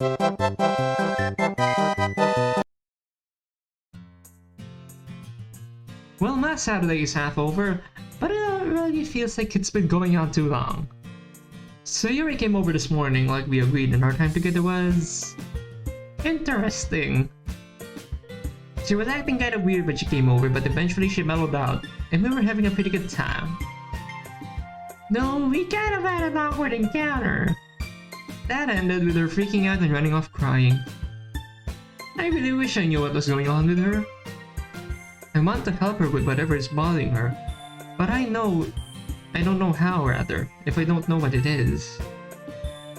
Well, my Saturday is half over, but it really feels like it's been going on too long. So Yuri came over this morning like we agreed, and our time together was... interesting. She was acting kinda weird when she came over, but eventually she mellowed out, and we were having a pretty good time. Though we kind of had an awkward encounter. That ended with her freaking out and running off crying. I really wish I knew what was going on with her. I want to help her with whatever is bothering her, but I don't know how, rather, if I don't know what it is.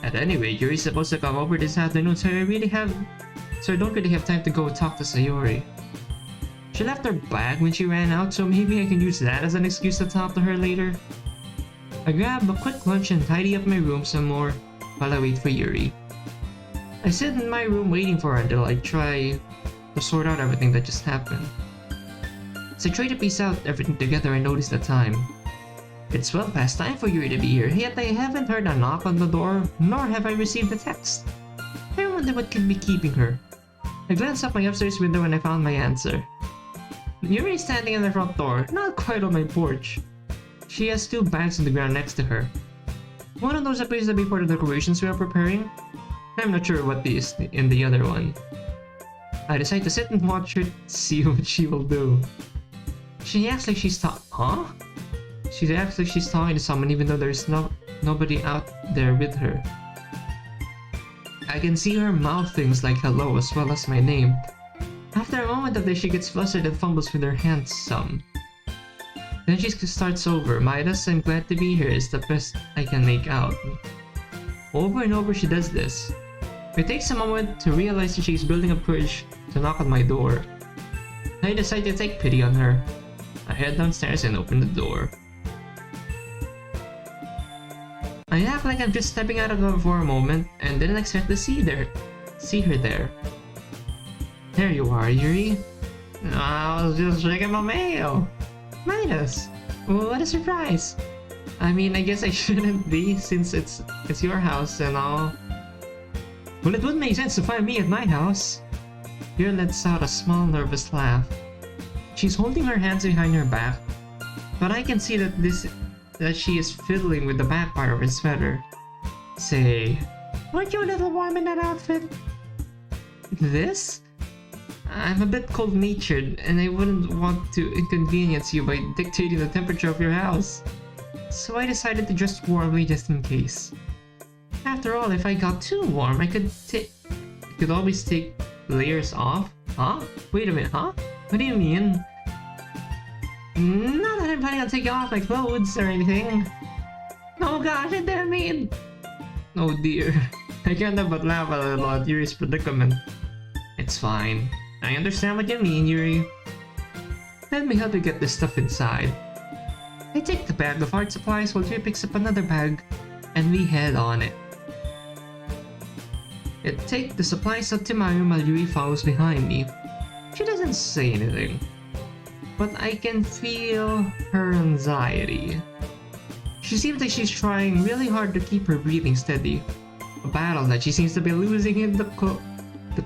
At any rate, Yuri's supposed to come over this afternoon, so I don't really have time to go talk to Sayori. She left her bag when she ran out, so maybe I can use that as an excuse to talk to her later. I grab a quick lunch and tidy up my room some more while I wait for Yuri. I sit in my room waiting for her until I try to sort out everything that just happened. As I try to piece out everything together, I notice the time. It's well past time for Yuri to be here, yet I haven't heard a knock on the door, nor have I received a text. I wonder what could be keeping her. I glanced up my upstairs window and I found my answer. Yuri is standing in the front door, not quite on my porch. She has two bags on the ground next to her. One of those appears to be for the decorations we are preparing. I'm not sure what is in the other one. I decide to sit and watch her, see what she will do. She acts like she's She acts like she's talking to someone even though there's nobody out there with her. I can see her mouth things like hello as well as my name. After a moment of this, she gets flustered and fumbles with her hands some. Then she starts over. Midas, I'm glad to be here is the best I can make out. Over and over she does this. It takes a moment to realize that she's building up courage to knock on my door. I decide to take pity on her. I head downstairs and open the door. I act like I'm just stepping out of the door for a moment and didn't expect to see her there. There you are, Yuri. I was just checking my mail. Midas, what a surprise. I mean, I guess I shouldn't be since it's your house and all. Well, it would make sense to find me at my house. Yuri lets out a small nervous laugh. She's holding her hands behind her back, but I can see that she is fiddling with the back part of her sweater. Say, aren't you a little warm in that outfit? This? I'm a bit cold-natured, and I wouldn't want to inconvenience you by dictating the temperature of your house. So I decided to dress warmly just in case. After all, if I got too warm, I could always take layers off. Huh? Wait a minute, huh? What do you mean? Not that I'm planning on taking off my clothes or anything. Oh gosh, I didn't mean... Oh dear. I can't help but laugh a little at Yuri's predicament. It's fine. I understand what you mean, Yuri. Let me help you get this stuff inside. I take the bag of art supplies while Yuri picks up another bag, and we head on it. I take the supplies up to my room while Yuri follows behind me. She doesn't say anything, but I can feel her anxiety. She seems like she's trying really hard to keep her breathing steady, a battle that she seems to be losing in the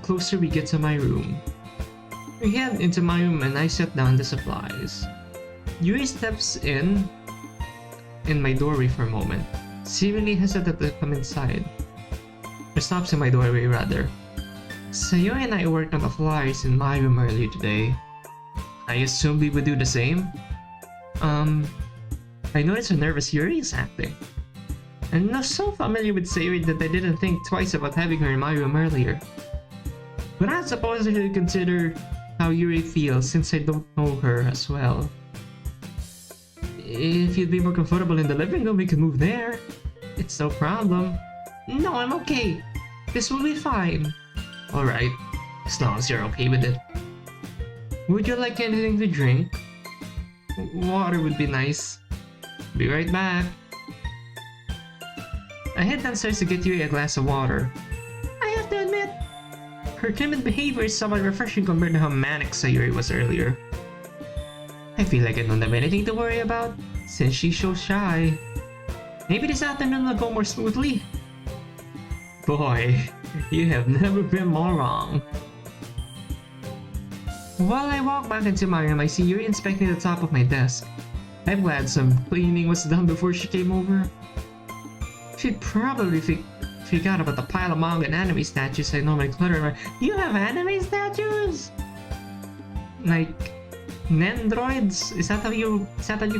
closer we get to my room. We head into my room and I set down the supplies. Yuri steps in my doorway for a moment, seemingly hesitant to come inside. Or stops in my doorway rather. Sayori and I worked on the flyers in my room earlier today. I assumed we would do the same. I noticed how nervous Yuri is acting. And I was so familiar with Sayori that I didn't think twice about having her in my room earlier. But I suppose I should consider how Yuri feels since I don't know her as well. If you'd be more comfortable in the living room, we could move there. It's no problem. No, I'm okay. This will be fine. Alright, as long as you're okay with it. Would you like anything to drink? Water would be nice. Be right back. I head downstairs to get Yuri a glass of water. I have to admit, her timid behavior is somewhat refreshing compared to how manic Sayori was earlier. I feel like I don't have anything to worry about, since she's so shy. Maybe this afternoon will go more smoothly. Boy, you have never been more wrong. While I walk back into my room, I see Yuri inspecting the top of my desk. I'm glad some cleaning was done before she came over. She'd probably forgot about the pile of manga and anime statues I normally clutter around. You have anime statues? Like Nendroids? Is that how you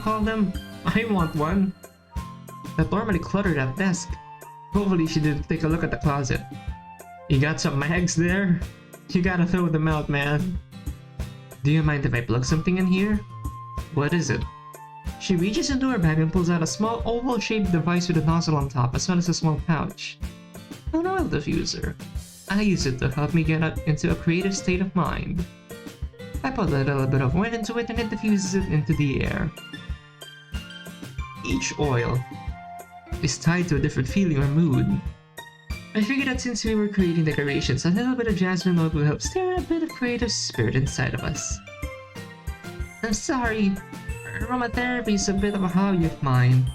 call them? I want one. That normally clutter that desk. Hopefully she didn't take a look at the closet. You got some mags there? You gotta throw them out, man. Do you mind if I plug something in here? What is it? She reaches into her bag and pulls out a small oval-shaped device with a nozzle on top, as well as a small pouch. An oil diffuser. I use it to help me get into a creative state of mind. I put a little bit of oil into it and it diffuses it into the air. Each oil is tied to a different feeling or mood. I figured that since we were creating decorations, a little bit of jasmine oil would help stir a bit of creative spirit inside of us. I'm sorry, aromatherapy is a bit of a hobby of mine.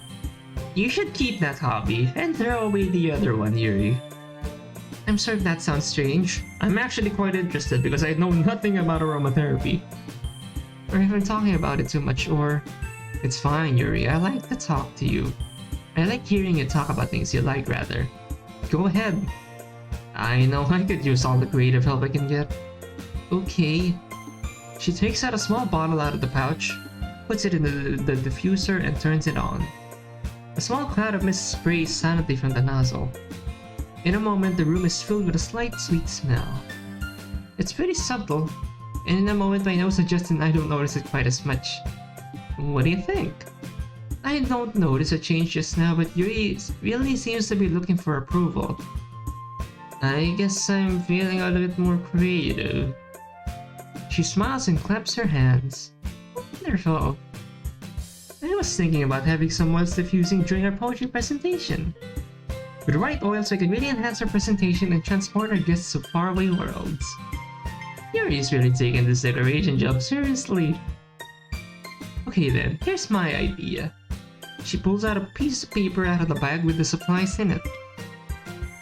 You should keep that hobby and throw away the other one, Yuri. I'm sorry if that sounds strange. I'm actually quite interested because I know nothing about aromatherapy. Or if I'm talking about it too much, or... It's fine, Yuri, I like to talk to you. I like hearing you talk about things you like, rather. Go ahead. I know I could use all the creative help I can get. Okay. She takes out a small bottle out of the pouch, puts it in the diffuser and turns it on. A small cloud of mist sprays silently from the nozzle. In a moment, the room is filled with a slight sweet smell. It's pretty subtle, and in a moment my nose adjusts and I don't notice it quite as much. What do you think? I don't notice a change just now, but Yuri really seems to be looking for approval. I guess I'm feeling a little bit more creative. She smiles and claps her hands. Wonderful. I was thinking about having some oils diffusing during our poetry presentation. With the right oils, we could really enhance our presentation and transport our guests to faraway worlds. Yuri's really taking this decoration job seriously. Okay then, here's my idea. She pulls out a piece of paper out of the bag with the supplies in it.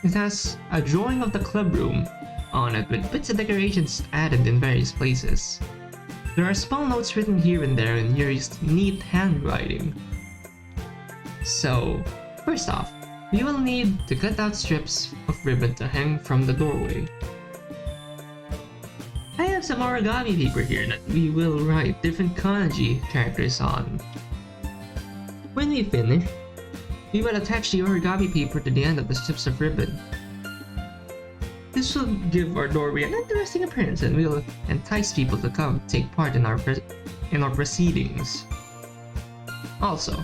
It has a drawing of the club room on it with bits of decorations added in various places. There are small notes written here and there in Yuri's neat handwriting. So, first off, we will need to cut out strips of ribbon to hang from the doorway. I have some origami paper here that we will write different kanji characters on. When we finish, we will attach the origami paper to the end of the strips of ribbon. This will give our doorway an interesting appearance and will entice people to come take part in our proceedings. Also,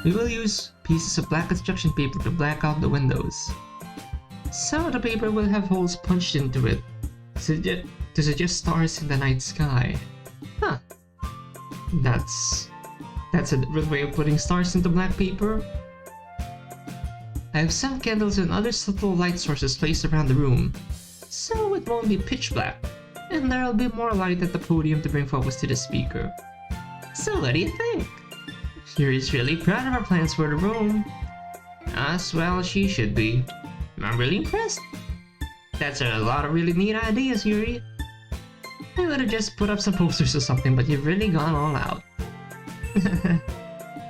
we will use pieces of black construction paper to black out the windows. Some of the paper will have holes punched into it to suggest stars in the night sky. Huh. That's a different way of putting stars into black paper. I have some candles and other subtle light sources placed around the room, so it won't be pitch black, and there'll be more light at the podium to bring focus to the speaker. So what do you think? Yuri's really proud of our plans for the room. As well as she should be. I'm really impressed. That's a lot of really neat ideas, Yuri. I would have just put up some posters or something, but you've really gone all out.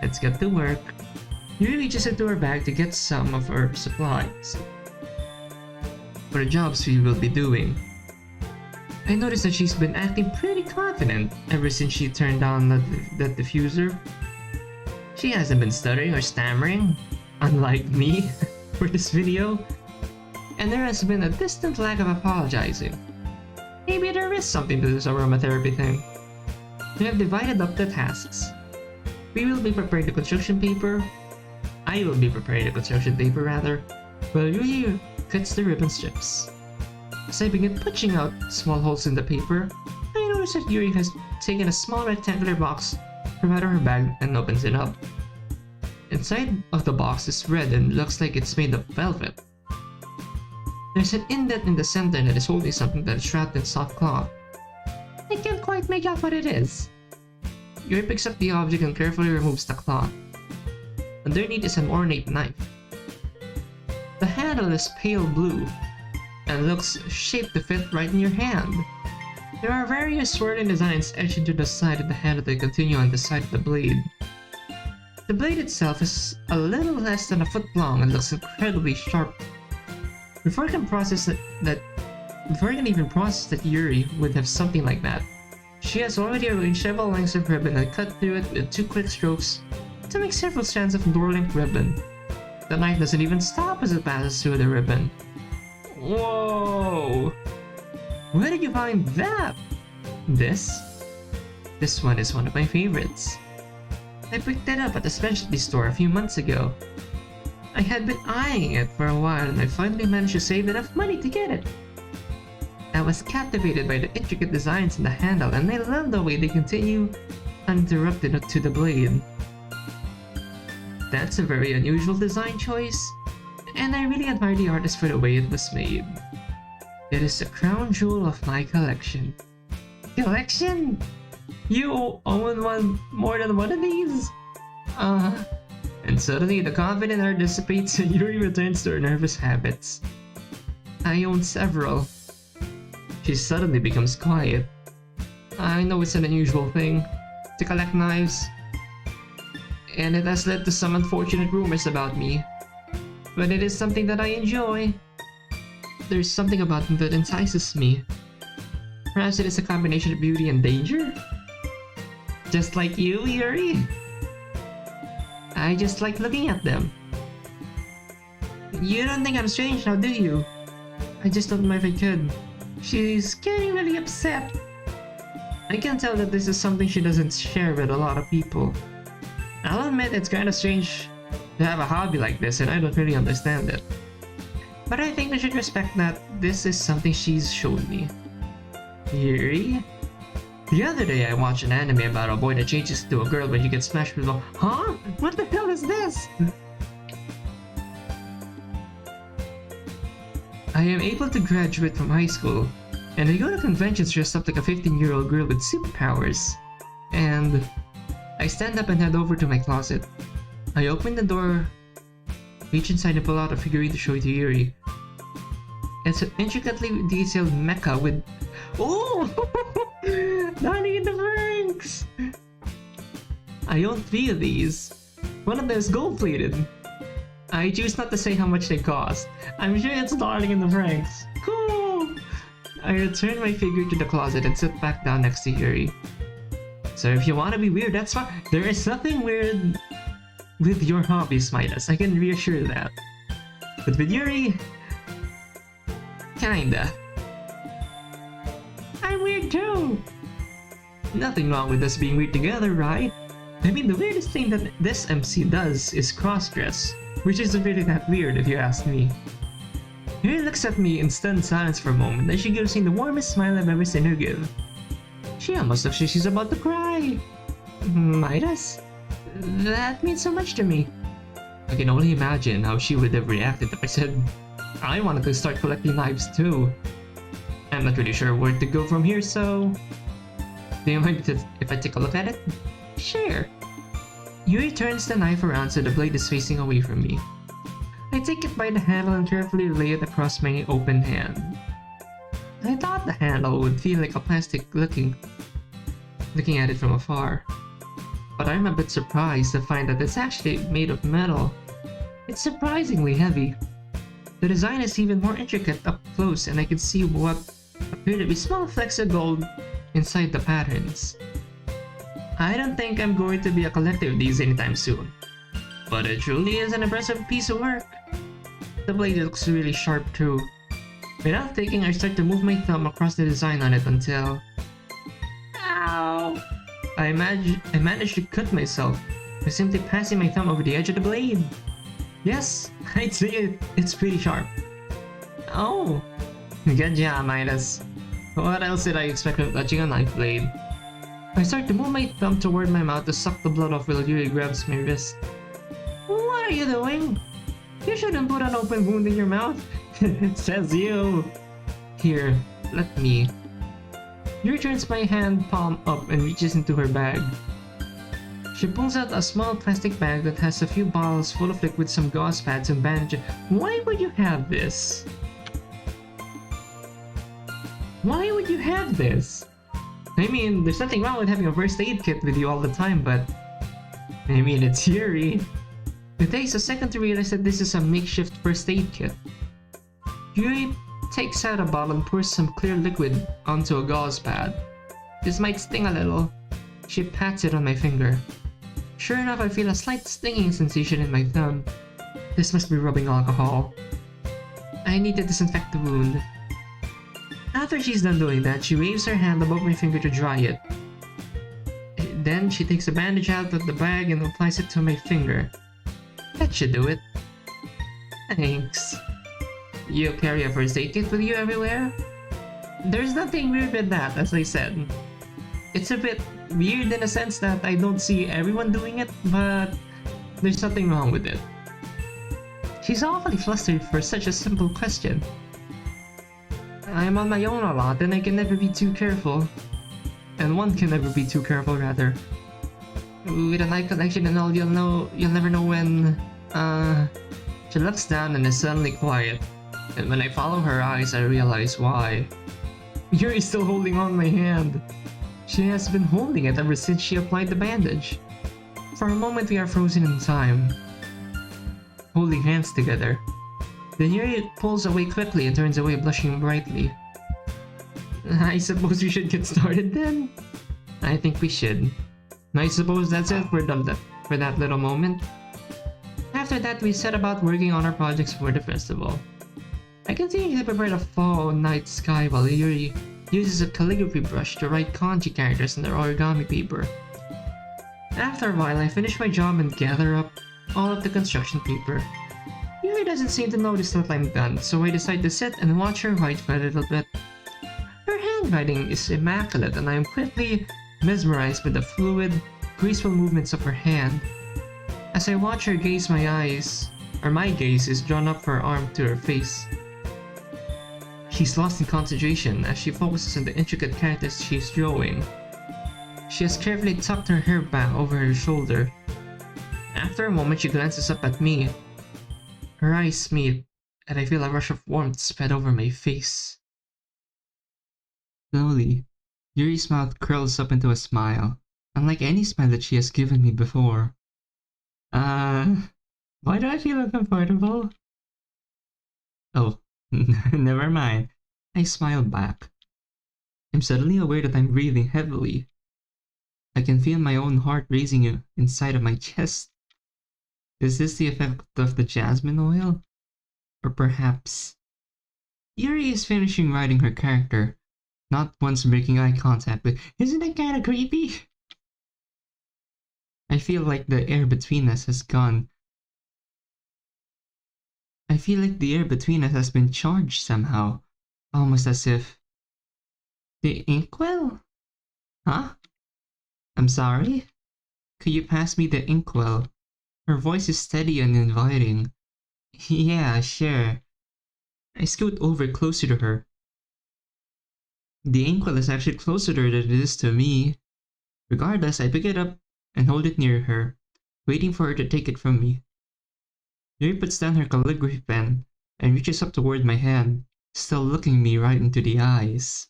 Let's get to work. Yuri reaches into her bag to get some of her supplies for the jobs we will be doing. I noticed that she's been acting pretty confident ever since she turned on the diffuser. She hasn't been stuttering or stammering, unlike me, for this video. And there has been a distant lack of apologizing. Maybe there is something to this aromatherapy thing. We have divided up the tasks. We will be preparing the construction paper. I will be preparing the construction paper rather, while Yuri cuts the ribbon strips. As I begin punching out small holes in the paper, I notice that Yuri has taken a small rectangular box from out of her bag and opens it up. Inside of the box is red and looks like it's made of velvet. There's an indent in the center that is holding something that is wrapped in soft cloth. I can't quite make out what it is. Yuri picks up the object and carefully removes the cloth. Underneath is an ornate knife. The handle is pale blue and looks shaped to fit right in your hand. There are various swirling designs etched into the side of the handle that continue on the side of the blade. The blade itself is a little less than a foot long and looks incredibly sharp. Before I can even process that Yuri would have something like that, she has already arranged several lengths of ribbon and cut through it with 2 quick strokes to make several strands of door-length ribbon. The knife doesn't even stop as it passes through the ribbon. Whoa! Where did you find that? This one is one of my favorites. I picked it up at the specialty store a few months ago. I had been eyeing it for a while and I finally managed to save enough money to get it. I was captivated by the intricate designs in the handle and I love the way they continue uninterrupted to the blade. That's a very unusual design choice, and I really admire the artist for the way it was made. It is the crown jewel of my collection. Collection? You own more than one of these? And suddenly the confident air dissipates and Yuri returns to her nervous habits. I own several. She suddenly becomes quiet. I know it's an unusual thing to collect knives, and it has led to some unfortunate rumors about me, but it is something that I enjoy. There's something about them that entices me. Perhaps it is a combination of beauty and danger? Just like you, Yuri? I just like looking at them. You don't think I'm strange now, do you? I just don't know if I could. She's getting really upset. I can tell that this is something she doesn't share with a lot of people. I'll admit it's kinda strange to have a hobby like this and I don't really understand it. But I think we should respect that this is something she's shown me. Yuri? The other day I watched an anime about a boy that changes to a girl when he gets smashed with a— Huh? What the hell is this? I am able to graduate from high school, and I go to conventions dressed up like a 15-year-old girl with superpowers. And I stand up and head over to my closet. I open the door, reach inside and pull out a figurine to show it to Yuri. It's an intricately detailed mecha with— Oh! Donnie in the Franks! I own 3 of these. One of them is gold-plated. I choose not to say how much they cost. I'm sure it's darling in the Franks. Cool! I return my figure to the closet and sit back down next to Yuri. So if you want to be weird, that's fine. There is nothing weird with your hobbies, Midas. I can reassure that. But with Yuri, kinda. I'm weird too! Nothing wrong with us being weird together, right? I mean, the weirdest thing that this MC does is cross-dress, which isn't really that weird if you ask me. Yuri looks at me in stunned silence for a moment, and she gives me the warmest smile I've ever seen her give. She almost looks like she's about to cry. Midas? That means so much to me. I can only imagine how she would have reacted if I said I wanted to start collecting knives too. I'm not really sure where to go from here, so... Do you mind if I take a look at it? Sure. Yuri turns the knife around so the blade is facing away from me. I take it by the handle and carefully lay it across my open hand. I thought the handle would feel like a plastic looking at it from afar. But I'm a bit surprised to find that it's actually made of metal. It's surprisingly heavy. The design is even more intricate up close, and I can see what appear to be small flecks of gold inside the patterns. I don't think I'm going to be a collector of these anytime soon, but it truly is an impressive piece of work. The blade looks really sharp too. Without thinking, I start to move my thumb across the design on it until... Ow! I managed to cut myself by simply passing my thumb over the edge of the blade. Yes, I'd say it's pretty sharp. Oh! Good job, Midas. What else did I expect from touching a knife blade? I start to move my thumb toward my mouth to suck the blood off while Yuri grabs my wrist. What are you doing? You shouldn't put an open wound in your mouth. Says you. Here, let me. Yuri turns my hand palm up and reaches into her bag. She She pulls out a small plastic bag that has a few bottles full of liquid, some gauze pads, and bandages. Why would you have this? Why would you have this? I mean, there's nothing wrong with having a first aid kit with you all the time, but... I mean, it's Yuri. It takes a second to realize that this is a makeshift first aid kit. Yuri takes out a bottle and pours some clear liquid onto a gauze pad. This might sting a little. She pats it on my finger. Sure enough, I feel a slight stinging sensation in my thumb. This must be rubbing alcohol. I need to disinfect the wound. After she's done doing that, she waves her hand above my finger to dry it. Then she takes a bandage out of the bag and applies it to my finger. That should do it. Thanks. You carry a first aid kit with you everywhere? There's nothing weird with that, as I said. It's a bit weird in a sense that I don't see everyone doing it, but there's nothing wrong with it. She's awfully flustered for such a simple question. I'm on my own a lot and I can never be too careful. And one can never be too careful, rather. With an eye connection and all, you'll never know when... She looks down and is suddenly quiet. And when I follow her eyes, I realize why. Yuri's still holding on my hand. She has been holding it ever since she applied the bandage. For a moment we are frozen in time, holding hands together. Then Yuri pulls away quickly and turns away, blushing brightly. I suppose we should get started then? I think we should. I suppose that's it for that little moment. After that, we set about working on our projects for the festival. I continue to prepare the fall night sky while Yuri uses a calligraphy brush to write kanji characters on their origami paper. After a while, I finish my job and gather up all of the construction paper. Yuri doesn't seem to notice that I'm done, so I decide to sit and watch her write for a little bit. Her handwriting is immaculate and I am quickly mesmerized with the fluid, graceful movements of her hand. As I watch her gaze, my gaze is drawn up her arm to her face. She's lost in concentration as she focuses on the intricate characters she's drawing. She has carefully tucked her hair back over her shoulder. After a moment, she glances up at me. Her eyes meet, and I feel a rush of warmth spread over my face. Slowly, Yuri's mouth curls up into a smile, unlike any smile that she has given me before. Why do I feel uncomfortable? Oh, never mind. I smile back. I'm suddenly aware that I'm breathing heavily. I can feel my own heart racing inside of my chest. Is this the effect of the jasmine oil? Or perhaps... Yuri is finishing writing her character, not once breaking eye contact with... Isn't that kinda creepy? I feel like the air between us has gone. I feel like the air between us has been charged somehow. Almost as if... The inkwell? Huh? I'm sorry? Could you pass me the inkwell? Her voice is steady and inviting. Yeah, sure. I scoot over closer to her. The inkwell is actually closer to her than it is to me. Regardless, I pick it up and hold it near her, waiting for her to take it from me. Yuri puts down her calligraphy pen and reaches up toward my hand, still looking me right into the eyes.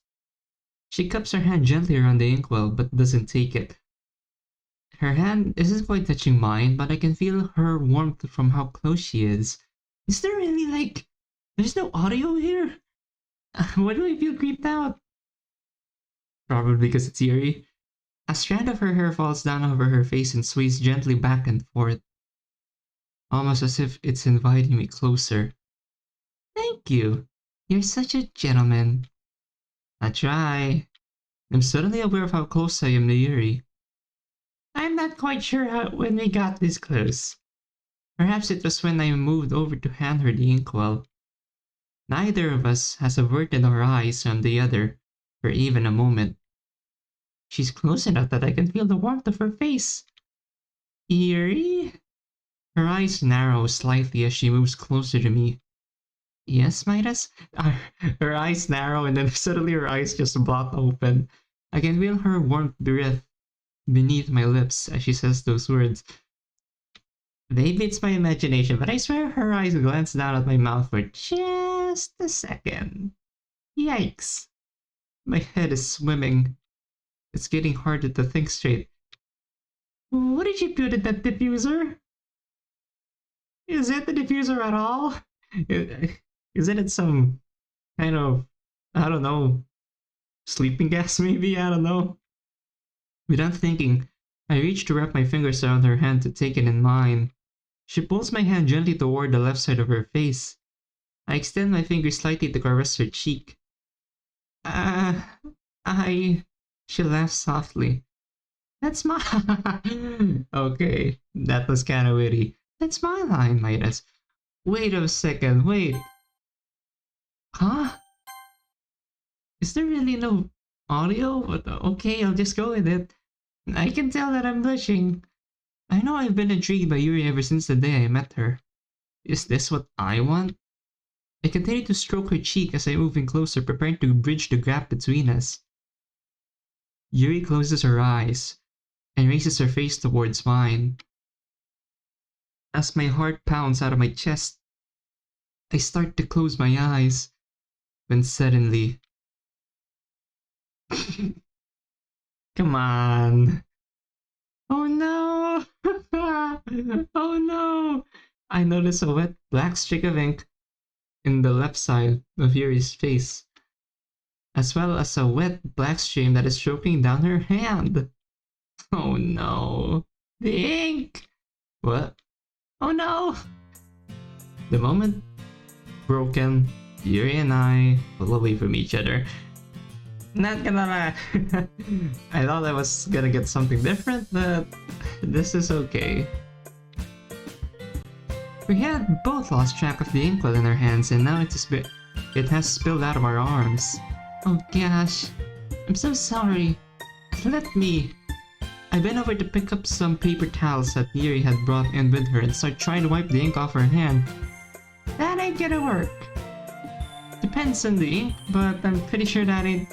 She cups her hand gently around the inkwell but doesn't take it. Her hand isn't quite touching mine, but I can feel her warmth from how close she is. Is there really like... There's no audio here? Why do I feel creeped out? Probably because it's Yuri. A strand of her hair falls down over her face and sways gently back and forth, almost as if it's inviting me closer. Thank you. You're such a gentleman. I try. I'm suddenly aware of how close I am to Yuri. I'm not quite sure when we got this close. Perhaps it was when I moved over to hand her the inkwell. Neither of us has averted our eyes from the other for even a moment. She's close enough that I can feel the warmth of her face. Yuri? Her eyes narrow slightly as she moves closer to me. Yes, Midas? Her eyes narrow and then suddenly her eyes just blot open. I can feel her warmth breath beneath my lips as she says those words. Maybe it's my imagination, but I swear her eyes glance down at my mouth for just a second. Yikes. My head is swimming. It's getting harder to think straight. What did you put in that diffuser? Is it the diffuser at all? Isn't it some kind of, I don't know, sleeping gas maybe? I don't know. Without thinking, I reach to wrap my fingers around her hand to take it in mine. She pulls my hand gently toward the left side of her face. I extend my fingers slightly to caress her cheek. She laughs softly. That's my... Okay, that was kinda witty. That's my line, Midas. Wait a second, wait. Huh? Is there really no audio? Okay, I'll just go with it. I can tell that I'm blushing. I know I've been intrigued by Yuri ever since the day I met her. Is this what I want? I continue to stroke her cheek as I move in closer, preparing to bridge the gap between us. Yuri closes her eyes and raises her face towards mine. As my heart pounds out of my chest, I start to close my eyes, when suddenly... Come on! Oh no! Oh no! I notice a wet black streak of ink in the left side of Yuri's face, as well as a wet black stream that is stroking down her hand. Oh no! The ink! What? Oh no! The moment broken, Yuri and I pull away from each other. Not gonna lie, I thought I was gonna get something different, but this is okay. We had both lost track of the ink well in our hands, and now it has spilled out of our arms. Oh gosh, I'm so sorry. Let me. I bent over to pick up some paper towels that Yuri had brought in with her and start trying to wipe the ink off her hand. That ain't gonna work. Depends on the ink, but I'm pretty sure that ain't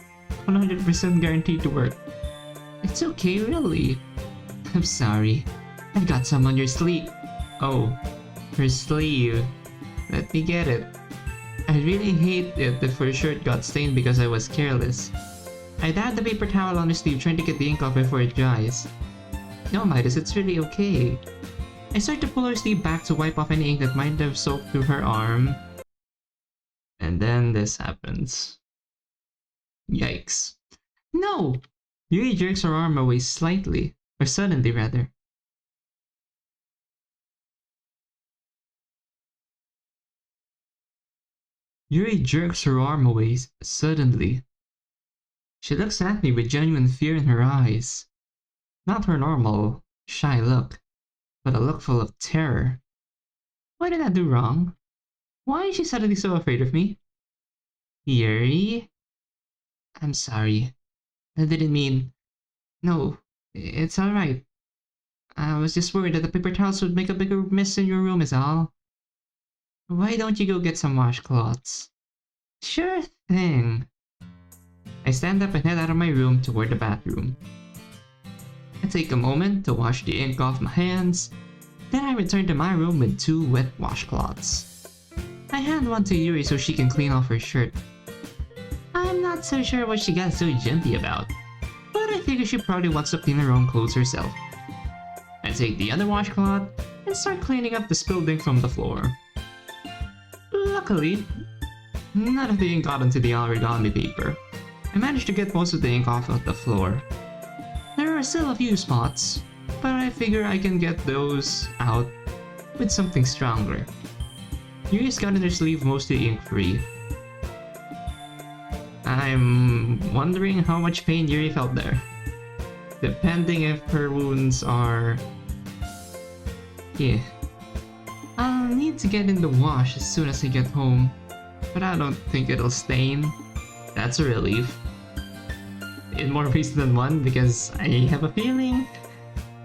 100% guaranteed to work. It's okay, really. I'm sorry. I've got some on your sleeve. Oh, her sleeve. Let me get it. I'd really hate it if her shirt got stained because I was careless. I dabbed the paper towel on her sleeve trying to get the ink off before it dries. No, Midas, it's really okay. I start to pull her sleeve back to wipe off any ink that might have soaked through her arm. And then this happens. Yikes. No! Yuri jerks her arm away slightly, or suddenly rather. Yuri jerks her arm away suddenly. She looks at me with genuine fear in her eyes. Not her normal, shy look, but a look full of terror. What did I do wrong? Why is she suddenly so afraid of me? Yuri? I'm sorry. I didn't mean... No, it's alright. I was just worried that the paper towels would make a bigger mess in your room is all. Why don't you go get some washcloths? Sure thing. I stand up and head out of my room toward the bathroom. I take a moment to wash the ink off my hands, then I return to my room with 2 wet washcloths. I hand one to Yuri so she can clean off her shirt. I'm not so sure what she got so jumpy about, but I figure she probably wants to clean her own clothes herself. I take the other washcloth and start cleaning up the spilled ink from the floor. Luckily, none of the ink got onto the origami paper. I managed to get most of the ink off of the floor. There are still a few spots, but I figure I can get those out with something stronger. Yuri's got in her sleeve mostly ink-free. I'm wondering how much pain Yuri felt there. Depending if her wounds are... Yeah. I'll need to get in the wash as soon as I get home, but I don't think it'll stain. That's a relief. In more ways than one, because I have a feeling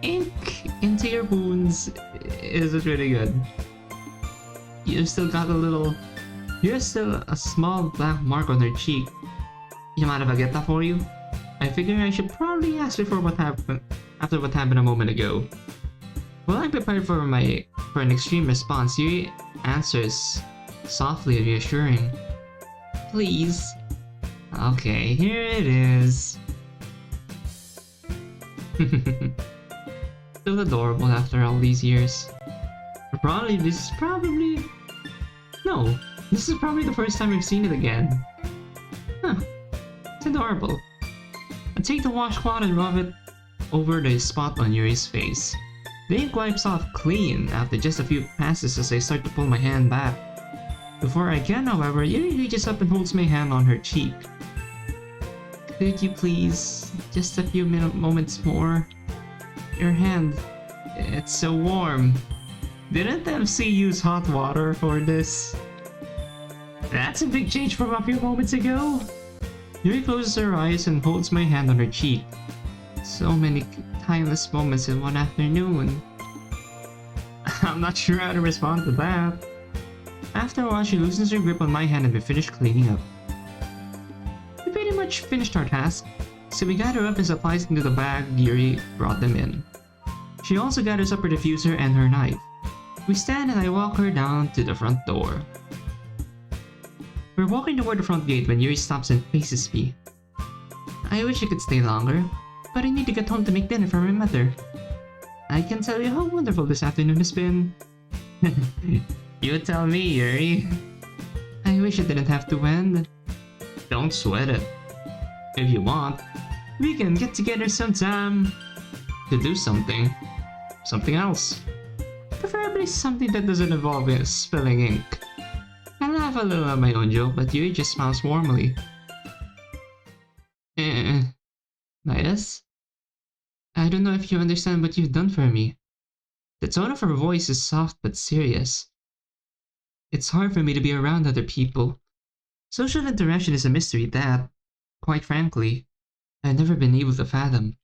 ink into your wounds isn't really good. You've still got a little... Here's still a small black mark on her cheek. You mind if I get that for you? I figure I should probably ask before what happened. after what happened a moment ago. While I'm prepared for an extreme response, Yuri answers softly and reassuring. Please. Okay, here it is. Still adorable after all these years. This is probably the first time I've seen it again. Huh. It's adorable. I take the washcloth and rub it over the spot on Yuri's face. The ink wipes off clean after just a few passes as I start to pull my hand back. Before I can, however, Yuri reaches up and holds my hand on her cheek. Could you please, just a few moments more? Your hand, it's so warm. Didn't MC use hot water for this? That's a big change from a few moments ago. Yuri closes her eyes and holds my hand on her cheek. So many timeless moments in one afternoon. I'm not sure how to respond to that. After a while, she loosens her grip on my hand and we finish cleaning up. We pretty much finished our task, so we gather up and supplies into the bag Yuri brought them in. She also gathers up her diffuser and her knife. We stand and I walk her down to the front door. We're walking toward the front gate when Yuri stops and faces me. I wish I could stay longer, but I need to get home to make dinner for my mother. I can tell you how wonderful this afternoon has been. You tell me, Yuri. I wish it didn't have to end. Don't sweat it. If you want, we can get together sometime to do something. Something else. Preferably something that doesn't involve spilling ink. I laugh a little at my own joke, but Yuri just smiles warmly. Midas? I don't know if you understand what you've done for me. The tone of her voice is soft but serious. It's hard for me to be around other people. Social interaction is a mystery that, quite frankly, I've never been able to fathom.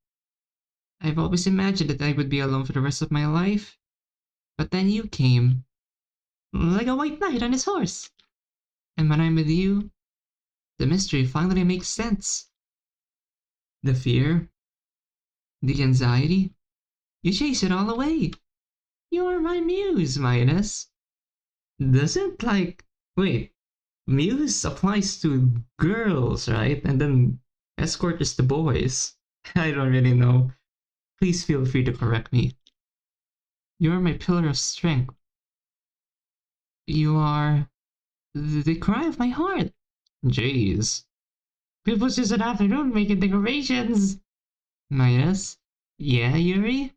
I've always imagined that I would be alone for the rest of my life. But then you came, like a white knight on his horse. And when I'm with you, the mystery finally makes sense. The fear, the anxiety, you chase it all away. You're my muse, Midas. Doesn't wait, muse applies to girls, right? And then escort is to boys. I don't really know. Please feel free to correct me. You are my pillar of strength. You are the cry of my heart. Jeez. It was just an afternoon making decorations. Midas? Yeah, Yuri?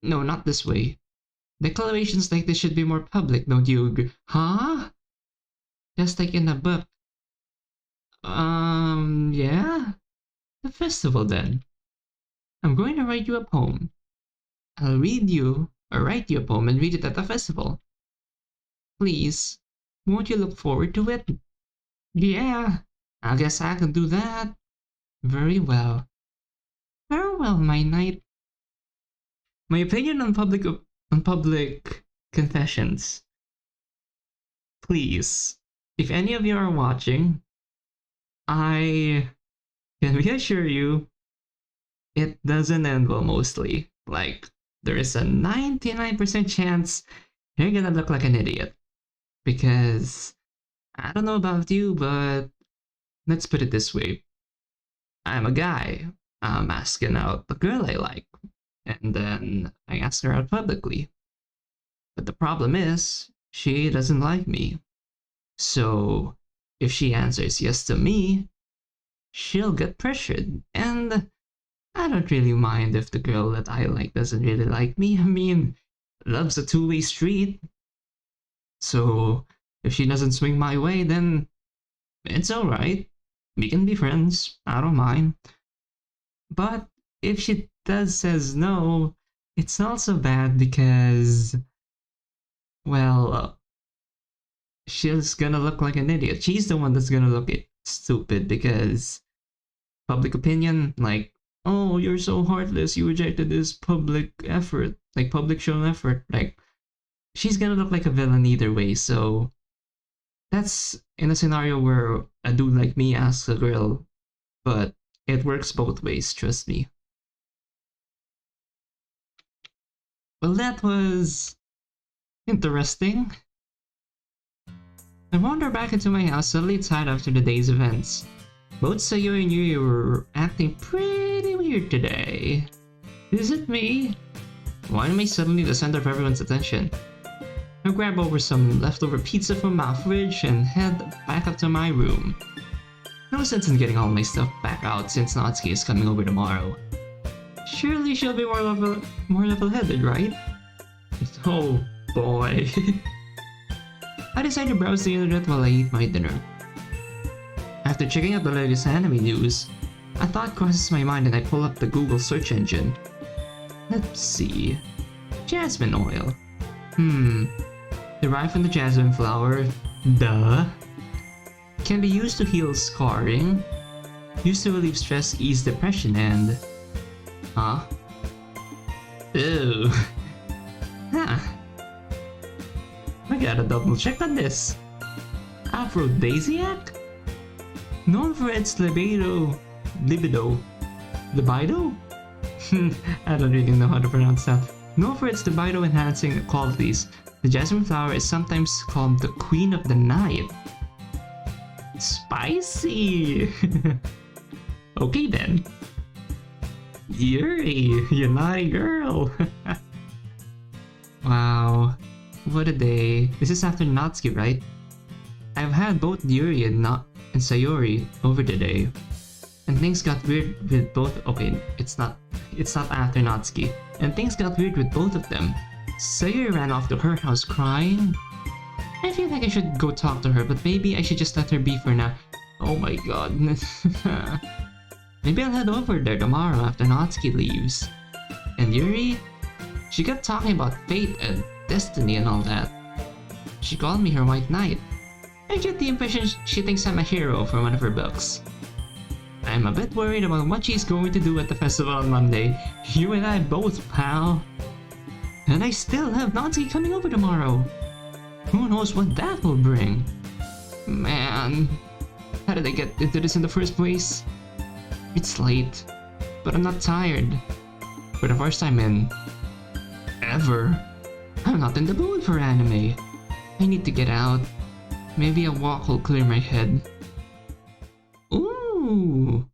No, not this way. Declarations like this should be more public, don't you agree? Huh? Just like in a book. Yeah? The festival then. I'm going to write you a poem. I'll write you a poem and read it at the festival. Please, won't you look forward to it? Yeah, I guess I can do that. Very well. Farewell, my knight. My opinion on public confessions. Please, if any of you are watching, I can reassure you, it doesn't end well mostly. There is a 99% chance you're gonna look like an idiot. Because, I don't know about you, but let's put it this way. I'm a guy. I'm asking out the girl I like. And then I ask her out publicly. But the problem is, she doesn't like me. So, if she answers yes to me, she'll get pressured. And I don't really mind if the girl that I like doesn't really like me. I mean, love's a two-way street. So, if she doesn't swing my way, then it's alright. We can be friends. I don't mind. But if she says no, it's also bad because, well, she's gonna look like an idiot. She's the one that's gonna look stupid because public opinion, oh, you're so heartless, you rejected this public effort, public shown effort. She's gonna look like a villain either way, so that's in a scenario where a dude like me asks a girl, but It works both ways, trust me. Well, that was interesting. I wander back into my house suddenly tired after the day's events. Both Sayori and Yuri were acting pretty weird today. Is it me? Why am I suddenly the center of everyone's attention? I grab over some leftover pizza from my fridge and head back up to my room. No sense in getting all my stuff back out since Natsuki is coming over tomorrow. Surely she'll be more level-headed, right? Oh boy. I decide to browse the internet while I eat my dinner. After checking out the latest anime news, a thought crosses my mind and I pull up the Google search engine. Let's see. Jasmine oil. Derived from the jasmine flower. Duh. Can be used to heal scarring. Used to relieve stress, ease depression, and... Huh? Ew. Huh. I gotta double check on this. Aphrodisiac? Known for its libido? Libido? I don't really know how to pronounce that. Known for its libido enhancing qualities, the jasmine flower is sometimes called the Queen of the Night. Spicy! Okay then. Yuri, you naughty girl! Wow, what a day. This is after Natsuki, right? I've had both Yuri and Sayori over today. And things got weird with both. Okay, it's not after Natsuki. And things got weird with both of them. Sayori ran off to her house crying. I feel like I should go talk to her, but maybe I should just let her be for now. Oh my god. Maybe I'll head over there tomorrow after Natsuki leaves. And Yuri? She kept talking about fate and destiny and all that. She called me her white knight. I get the impression she thinks I'm a hero for one of her books. I'm a bit worried about what she's going to do at the festival on Monday. You and I both, pal. And I still have Natsuki coming over tomorrow. Who knows what that will bring? Man, how did I get into this in the first place? It's late, but I'm not tired. For the first time in... ever. I'm not in the mood for anime. I need to get out. Maybe a walk will clear my head. Ooh!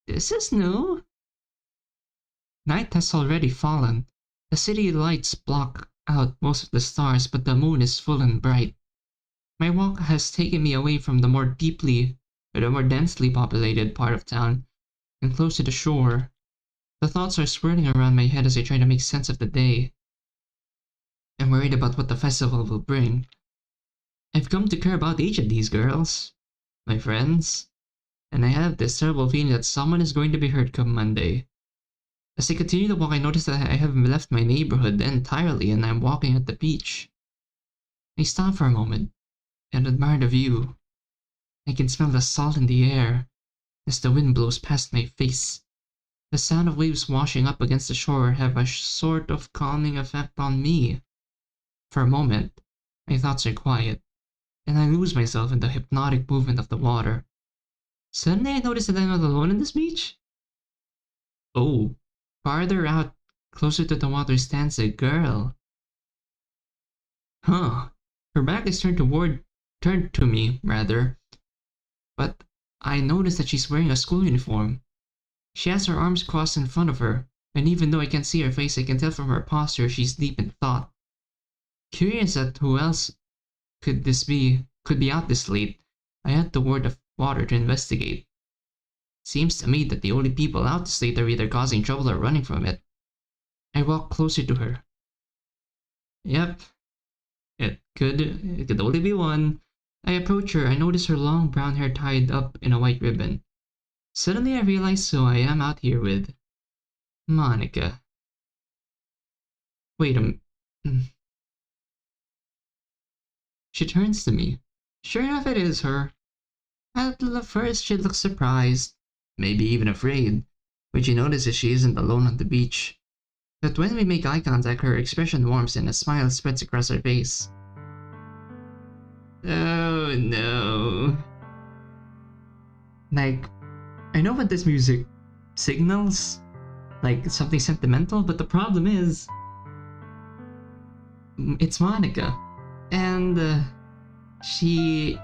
This is new. Night has already fallen. The city lights block out most of the stars, but the moon is full and bright. My walk has taken me away from the more densely populated part of town, and close to the shore. The thoughts are swirling around my head as I try to make sense of the day. I'm worried about what the festival will bring. I've come to care about each of these girls, my friends, and I have this terrible feeling that someone is going to be hurt come Monday. As I continue to walk, I notice that I have left my neighborhood entirely and I'm walking at the beach. I stop for a moment and admire the view. I can smell the salt in the air as the wind blows past my face. The sound of waves washing up against the shore have a sort of calming effect on me. For a moment, my thoughts are quiet, and I lose myself in the hypnotic movement of the water. Suddenly I notice that I'm not alone in this beach. Oh, farther out, closer to the water, stands a girl. Huh. Her back is turned to me, but I notice that she's wearing a school uniform. She has her arms crossed in front of her, and even though I can't see her face, I can tell from her posture she's deep in thought. Curious at who else could be out this late, I head toward the water to investigate. Seems to me that the only people out this late are either causing trouble or running from it. I walk closer to her. Yep, it could only be one. I approach her. I notice her long brown hair tied up in a white ribbon. Suddenly I realize who I am out here with. Monika. Wait a minute. She turns to me. Sure enough, it is her. At first she looks surprised, maybe even afraid, when she notices she isn't alone on the beach. But when we make eye contact, her expression warms and a smile spreads across her face. Oh no. Like, I know what this music signals, like something sentimental, but the problem is, it's Monika, and she's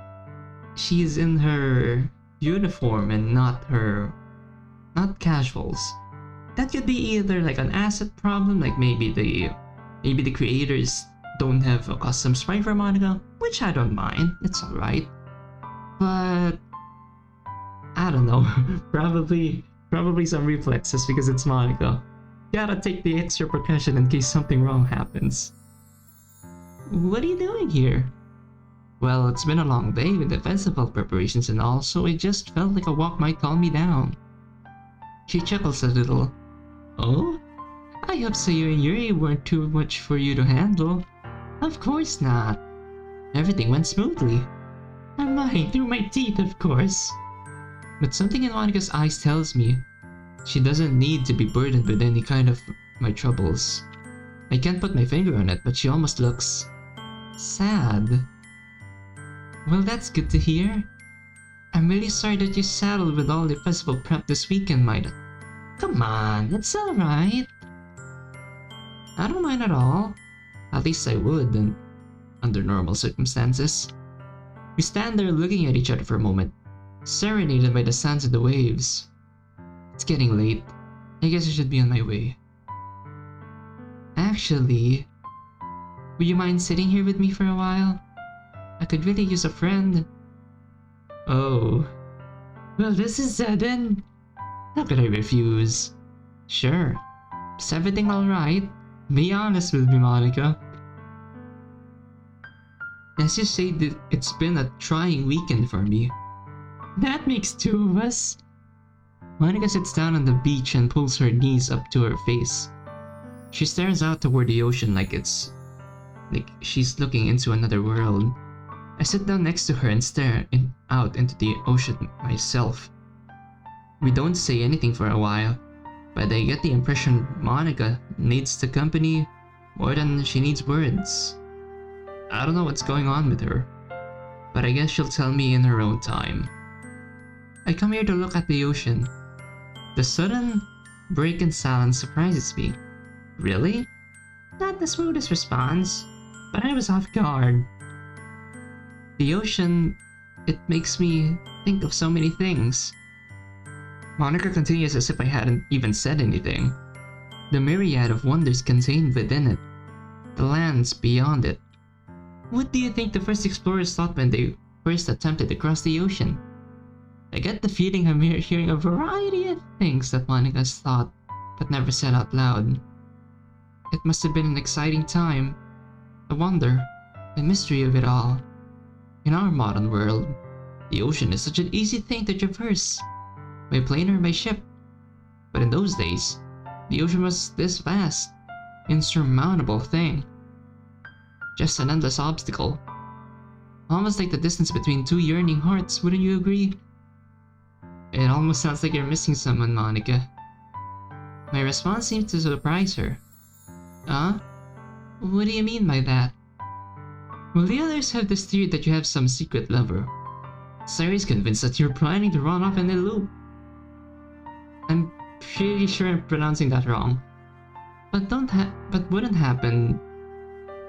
in her uniform and not casuals. That could be either like an asset problem, like maybe the creators don't have a custom sprite for Monika, which I don't mind, it's alright. But I don't know, probably some reflexes because it's Monika. Gotta take the extra precaution in case something wrong happens. What are you doing here? Well, it's been a long day with the festival preparations and all, so it just felt like a walk might calm me down. She chuckles a little. Oh? I hope Sayori and Yuri weren't too much for you to handle. Of course not. Everything went smoothly. I'm lying through my teeth, of course. But something in Monika's eyes tells me she doesn't need to be burdened with any kind of my troubles. I can't put my finger on it, but she almost looks sad. Well, that's good to hear. I'm really sorry that you saddled with all the festival prep this weekend, Maida. Come on, it's alright. I don't mind at all. At least I would, under normal circumstances. We stand there looking at each other for a moment, serenaded by the sounds of the waves. It's getting late. I guess I should be on my way. Actually, would you mind sitting here with me for a while? I could really use a friend. Oh. Well, this is sudden. How could I refuse? Sure. Is everything alright? Be honest with me, Monika. Let's just say that it's been a trying weekend for me. That makes two of us. Monika sits down on the beach and pulls her knees up to her face. She stares out toward the ocean like she's looking into another world. I sit down next to her and stare out into the ocean myself. We don't say anything for a while, but I get the impression Monika needs the company more than she needs words. I don't know what's going on with her, but I guess she'll tell me in her own time. I come here to look at the ocean. The sudden break in silence surprises me. Really? Not the smoothest response, but I was off guard. The ocean, it makes me think of so many things. Monika continues as if I hadn't even said anything. The myriad of wonders contained within it. The lands beyond it. What do you think the first explorers thought when they first attempted to cross the ocean? I get the feeling I'm hearing a variety of things that Monika's thought, but never said out loud. It must have been an exciting time. The wonder, the mystery of it all. In our modern world, the ocean is such an easy thing to traverse, by plane or by ship. But in those days, the ocean was this vast, insurmountable thing. Just an endless obstacle. Almost like the distance between two yearning hearts, wouldn't you agree? It almost sounds like you're missing someone, Monika. My response seemed to surprise her. Huh? What do you mean by that? Well, the others have this theory that you have some secret lover. Sayori's convinced that you're planning to run off in a loop. I'm pretty sure I'm pronouncing that wrong. But wouldn't happen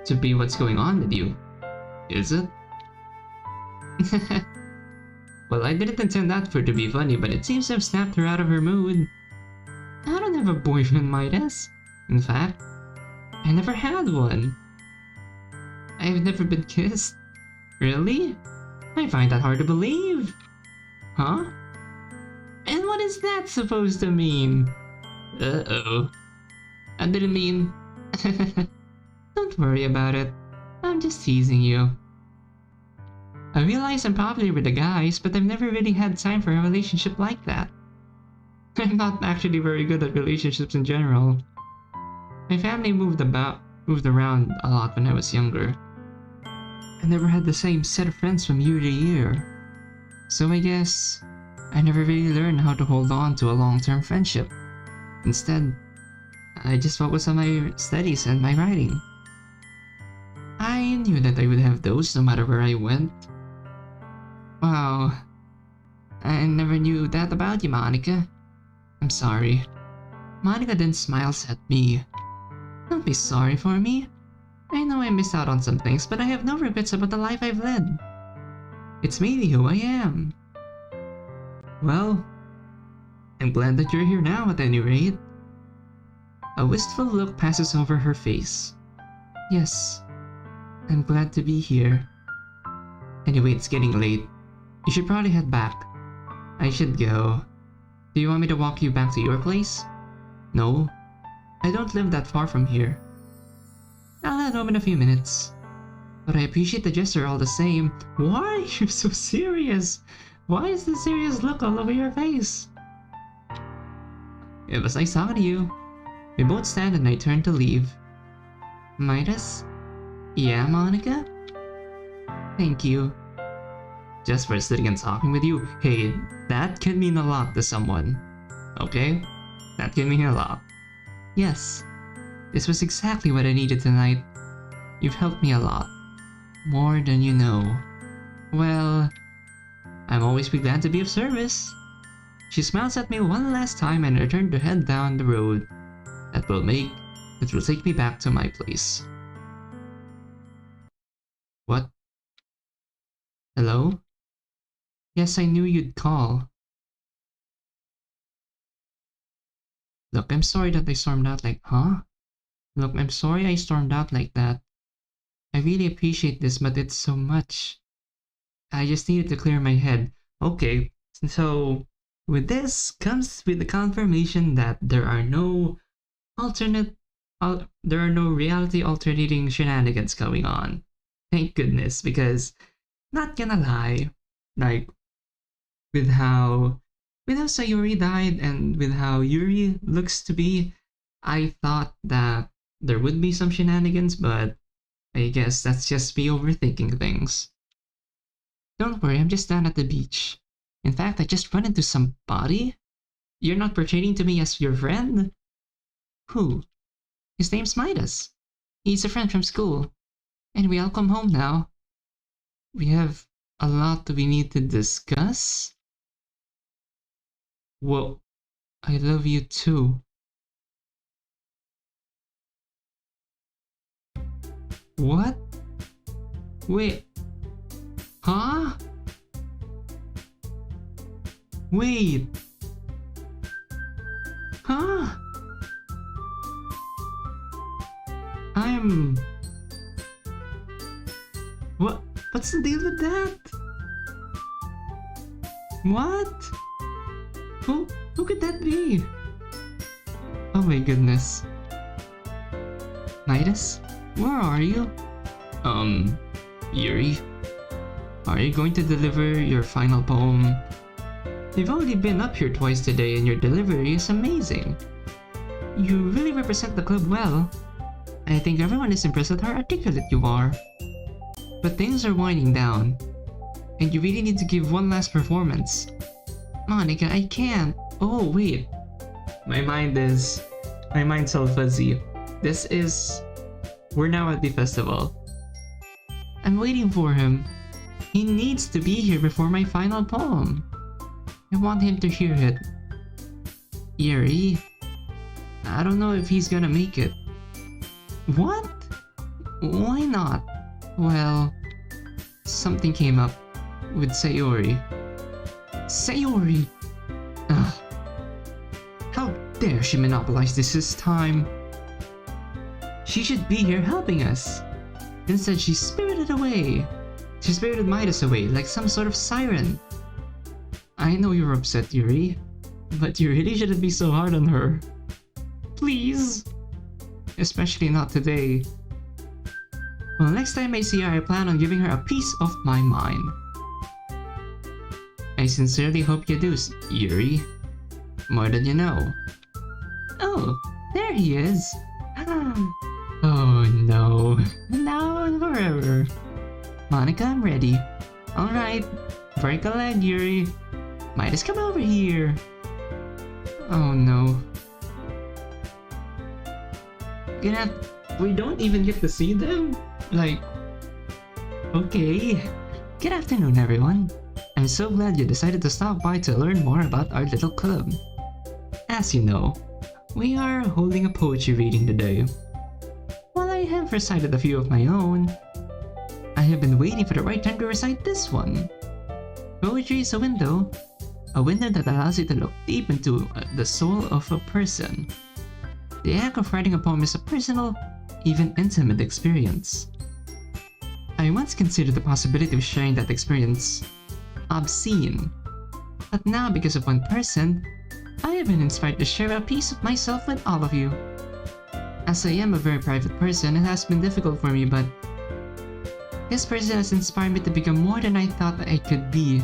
to be what's going on with you, is it? Well, I didn't intend that for it to be funny, but it seems to have snapped her out of her mood. I don't have a boyfriend, Midas. In fact, I never had one. I've never been kissed. Really? I find that hard to believe. Huh? And what is that supposed to mean? Uh-oh. I didn't mean... Don't worry about it. I'm just teasing you. I realize I'm popular with the guys, but I've never really had time for a relationship like that. I'm not actually very good at relationships in general. My family moved around a lot when I was younger. I never had the same set of friends from year to year. So I guess I never really learned how to hold on to a long-term friendship. Instead, I just focused on my studies and my writing. I knew that I would have those no matter where I went. Wow. I never knew that about you, Monika. I'm sorry. Monika then smiles at me. Don't be sorry for me. I know I missed out on some things, but I have no regrets about the life I've led. It's mainly who I am. Well, I'm glad that you're here now at any rate. A wistful look passes over her face. Yes, I'm glad to be here. Anyway, it's getting late. You should probably head back. I should go. Do you want me to walk you back to your place? No, I don't live that far from here. I'll head home in a few minutes. But I appreciate the gesture all the same. Why are you so serious? Why is the serious look all over your face? It was nice talking to you. We both stand and I turn to leave. Midas? Yeah, Monika? Thank you. Just for sitting and talking with you. Hey, that can mean a lot to someone. Okay? That can mean a lot. Yes. This was exactly what I needed tonight. You've helped me a lot. More than you know. Well, I'm always be glad to be of service. She smiles at me one last time and I turn to head down the road. That will take me back to my place. What? Hello? Yes, I knew you'd call. Look, I'm sorry that I stormed out like, huh? Look, I'm sorry I stormed out like that. I really appreciate this, but it's so much. I just needed to clear my head. Okay, so with this comes with the confirmation that there are no reality alternating shenanigans going on. Thank goodness, because not gonna lie, like with how Sayori died and with how Yuri looks to be, I thought that there would be some shenanigans, but I guess that's just me overthinking things. Don't worry, I'm just down at the beach. In fact, I just run into somebody. You're not pertaining to me as your friend? Who? His name's Midas. He's a friend from school. Anyway, I'll come home now. We have a lot we need to discuss. Whoa, I love you too. What? Wait. Huh? Wait. Huh? What's the deal with that? What? Who could that be? Oh my goodness. Midas? Where are you? Yuri? Are you going to deliver your final poem? You've already been up here twice today and your delivery is amazing. You really represent the club well. I think everyone is impressed with how articulate you are. But things are winding down, and you really need to give one last performance. Monika, I can't. Oh, wait. My mind's all fuzzy. We're now at the festival. I'm waiting for him. He needs to be here before my final poem. I want him to hear it. Yuri? I don't know if he's gonna make it. What? Why not? Well, something came up with Sayori. Sayori! Ugh. How dare she monopolize this time? She should be here helping us. Instead, she spirited away. She spirited Midas away like some sort of siren. I know you're upset, Yuri, but you really shouldn't be so hard on her. Please. Especially not today. Well, next time I see her, I plan on giving her a piece of my mind. I sincerely hope you do, Yuri. More than you know. Oh, there he is. Oh no. Now and forever. Monika, I'm ready. Alright, break a leg, Yuri. Midas, come over here. Oh no. We don't even get to see them? Like, okay. Good afternoon, everyone. I'm so glad you decided to stop by to learn more about our little club. As you know, we are holding a poetry reading today. While I have recited a few of my own, I have been waiting for the right time to recite this one. Poetry is a window that allows you to look deep into the soul of a person. The act of writing a poem is a personal, even intimate experience. I once considered the possibility of sharing that experience obscene, but now because of one person, I have been inspired to share a piece of myself with all of you. As I am a very private person, it has been difficult for me, but this person has inspired me to become more than I thought I could be.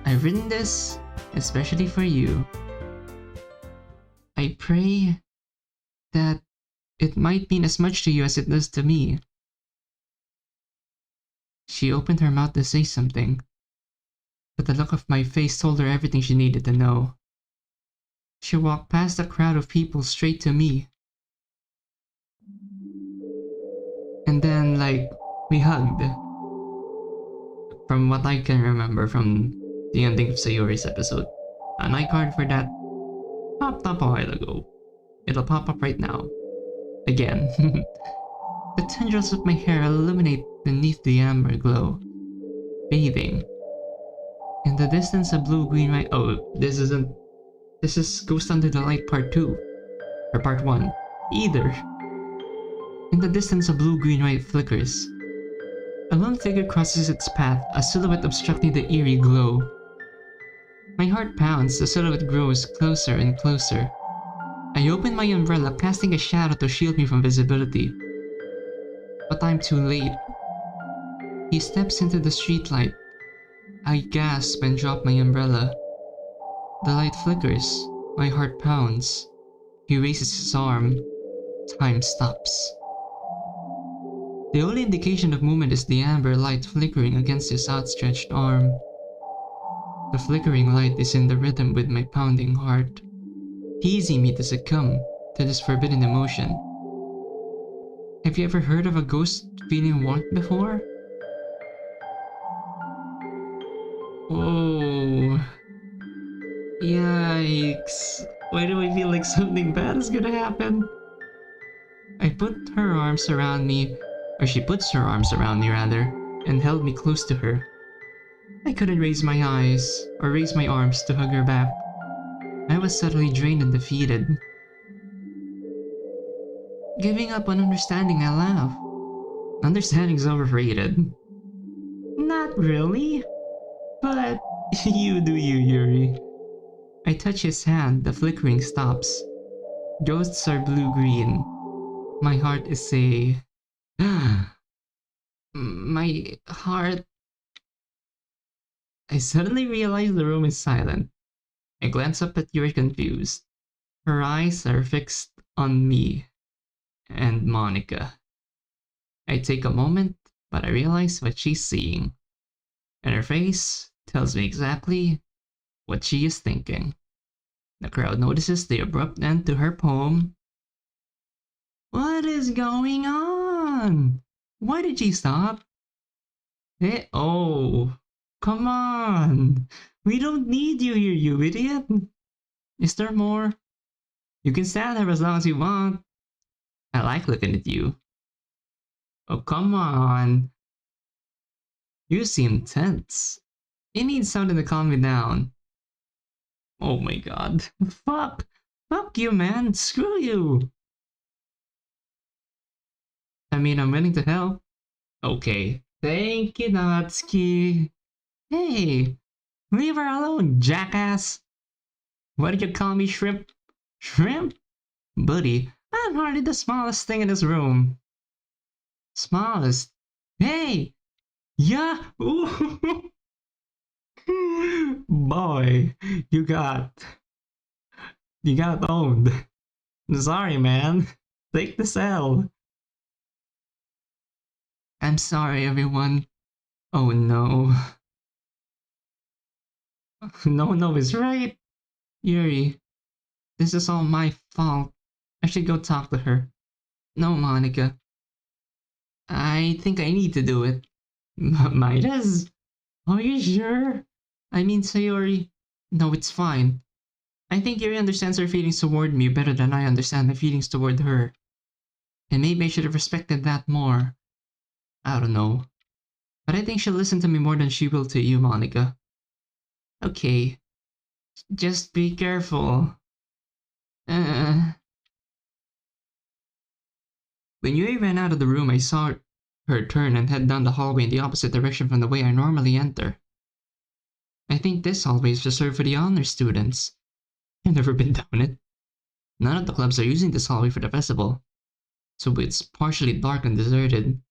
I've written this especially for you. I pray that it might mean as much to you as it does to me. She opened her mouth to say something, but the look of my face told her everything she needed to know. She walked past the crowd of people straight to me. And then, we hugged. From what I can remember from the ending of Sayori's episode, an icon for that popped up a while ago. It'll pop up right now. Again. The tendrils of my hair illuminate beneath the amber glow, bathing. In the distance, a blue-green light. Oh, this is Ghost Under the Light Part 2. Or Part 1. Either. In the distance, a blue-green light flickers. A lone figure crosses its path, a silhouette obstructing the eerie glow. My heart pounds, the silhouette grows closer and closer. I open my umbrella, casting a shadow to shield me from visibility. But I'm too late. He steps into the streetlight. I gasp and drop my umbrella. The light flickers. My heart pounds. He raises his arm. Time stops. The only indication of movement is the amber light flickering against his outstretched arm. The flickering light is in the rhythm with my pounding heart, teasing me to succumb to this forbidden emotion. Have you ever heard of a ghost feeling warmth before? Oh. Yikes. Why do I feel like something bad is gonna happen? I put her arms around me, or she puts her arms around me rather, and held me close to her. I couldn't raise my eyes, or raise my arms to hug her back. I was suddenly drained and defeated. Giving up on understanding, I laugh. Understanding's overrated. Not really. But you do you, Yuri. I touch his hand, the flickering stops. Ghosts are blue-green. My heart is a... My heart... I suddenly realize the room is silent. I glance up at Yuri confused. Her eyes are fixed on me and Monika. I take a moment, but I realize what she's seeing. And her face tells me exactly what she is thinking. The crowd notices the abrupt end to her poem. What is going on? Why did she stop? Oh, come on. We don't need you here, you idiot. Is there more? You can stand there as long as you want. I like looking at you. Oh, come on. You seem tense. You need something to calm me down. Oh my god. Fuck. Fuck you, man. Screw you. I mean, I'm willing to help. Okay. Thank you, Natsuki. Hey. Leave her alone, jackass. What did you call me, shrimp? Shrimp? Buddy, I'm hardly the smallest thing in this room. Smallest? Hey! Yeah! Ooh. Boy, you got owned. Sorry, man. Take the L. I'm sorry, everyone. Oh no. No is right. Yuri, this is all my fault. I should go talk to her. No, Monika. I think I need to do it. Might as. Are you sure? I mean, Sayori. No, it's fine. I think Yuri understands her feelings toward me better than I understand my feelings toward her. And maybe I should have respected that more. I don't know. But I think she'll listen to me more than she will to you, Monika. Okay. Just be careful. When Yuri ran out of the room, I saw her turn and head down the hallway in the opposite direction from the way I normally enter. I think this hallway is reserved for the honor students. I've never been down it. None of the clubs are using this hallway for the festival, so it's partially dark and deserted.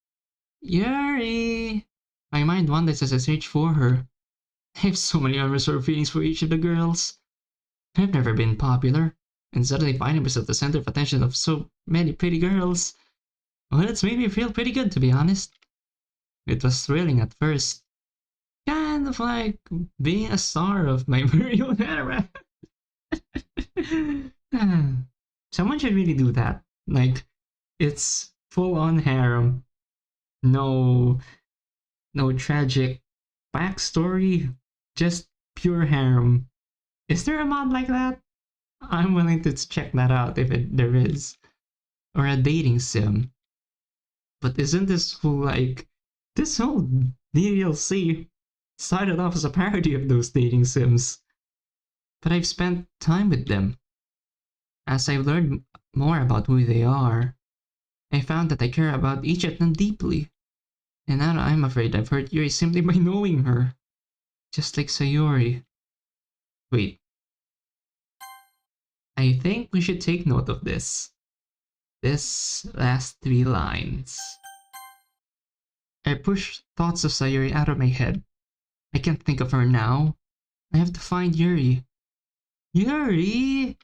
Yuri! My mind wanders as I search for her. I have so many unresolved feelings for each of the girls. I've never been popular, and suddenly finding myself the center of attention of so many pretty girls. Well, it's made me feel pretty good, to be honest. It was thrilling at first. Kind of like being a star of my very own era. Someone should really do that. Like, it's full-on harem. No tragic backstory. Just pure harem. Is there a mod like that? I'm willing to check that out if there is. Or a dating sim. But isn't this this whole DDLC started off as a parody of those dating sims? But I've spent time with them. As I've learned more about who they are, I found that I care about each of them deeply. And now I'm afraid I've hurt Yuri simply by knowing her. Just like Sayori. Wait. I think we should take note of this. This last 3 lines. I push thoughts of Sayori out of my head. I can't think of her now. I have to find Yuri. Yuri!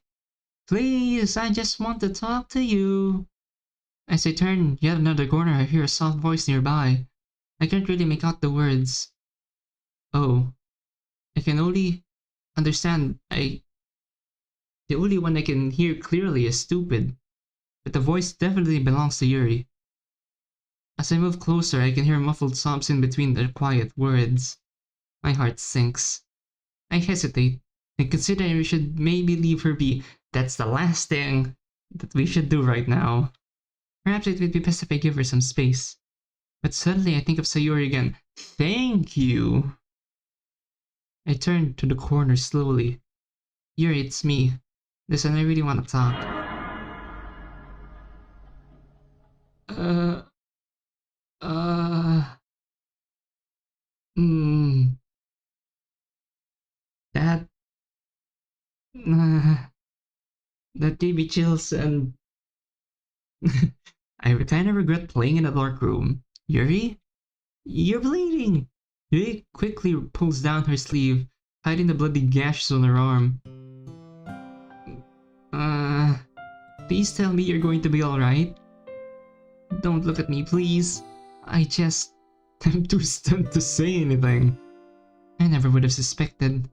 Please, I just want to talk to you. As I turn yet another corner, I hear a soft voice nearby. I can't really make out the words. Oh. I can only understand the only one I can hear clearly is stupid. But the voice definitely belongs to Yuri. As I move closer, I can hear muffled sobs in between the quiet words. My heart sinks. I hesitate, and consider we should maybe leave her be. That's the last thing that we should do right now. Perhaps it would be best if I give her some space. But suddenly I think of Sayori again. Thank you! I turn to the corner slowly. Yuri, it's me. Listen, I really want to talk. That gave me chills and I kind of regret playing in a dark room. Yuri? You're bleeding! Yuri quickly pulls down her sleeve, hiding the bloody gashes on her arm. Please tell me you're going to be alright. Don't look at me, please. I'm too stunned to say anything. I never would have suspected.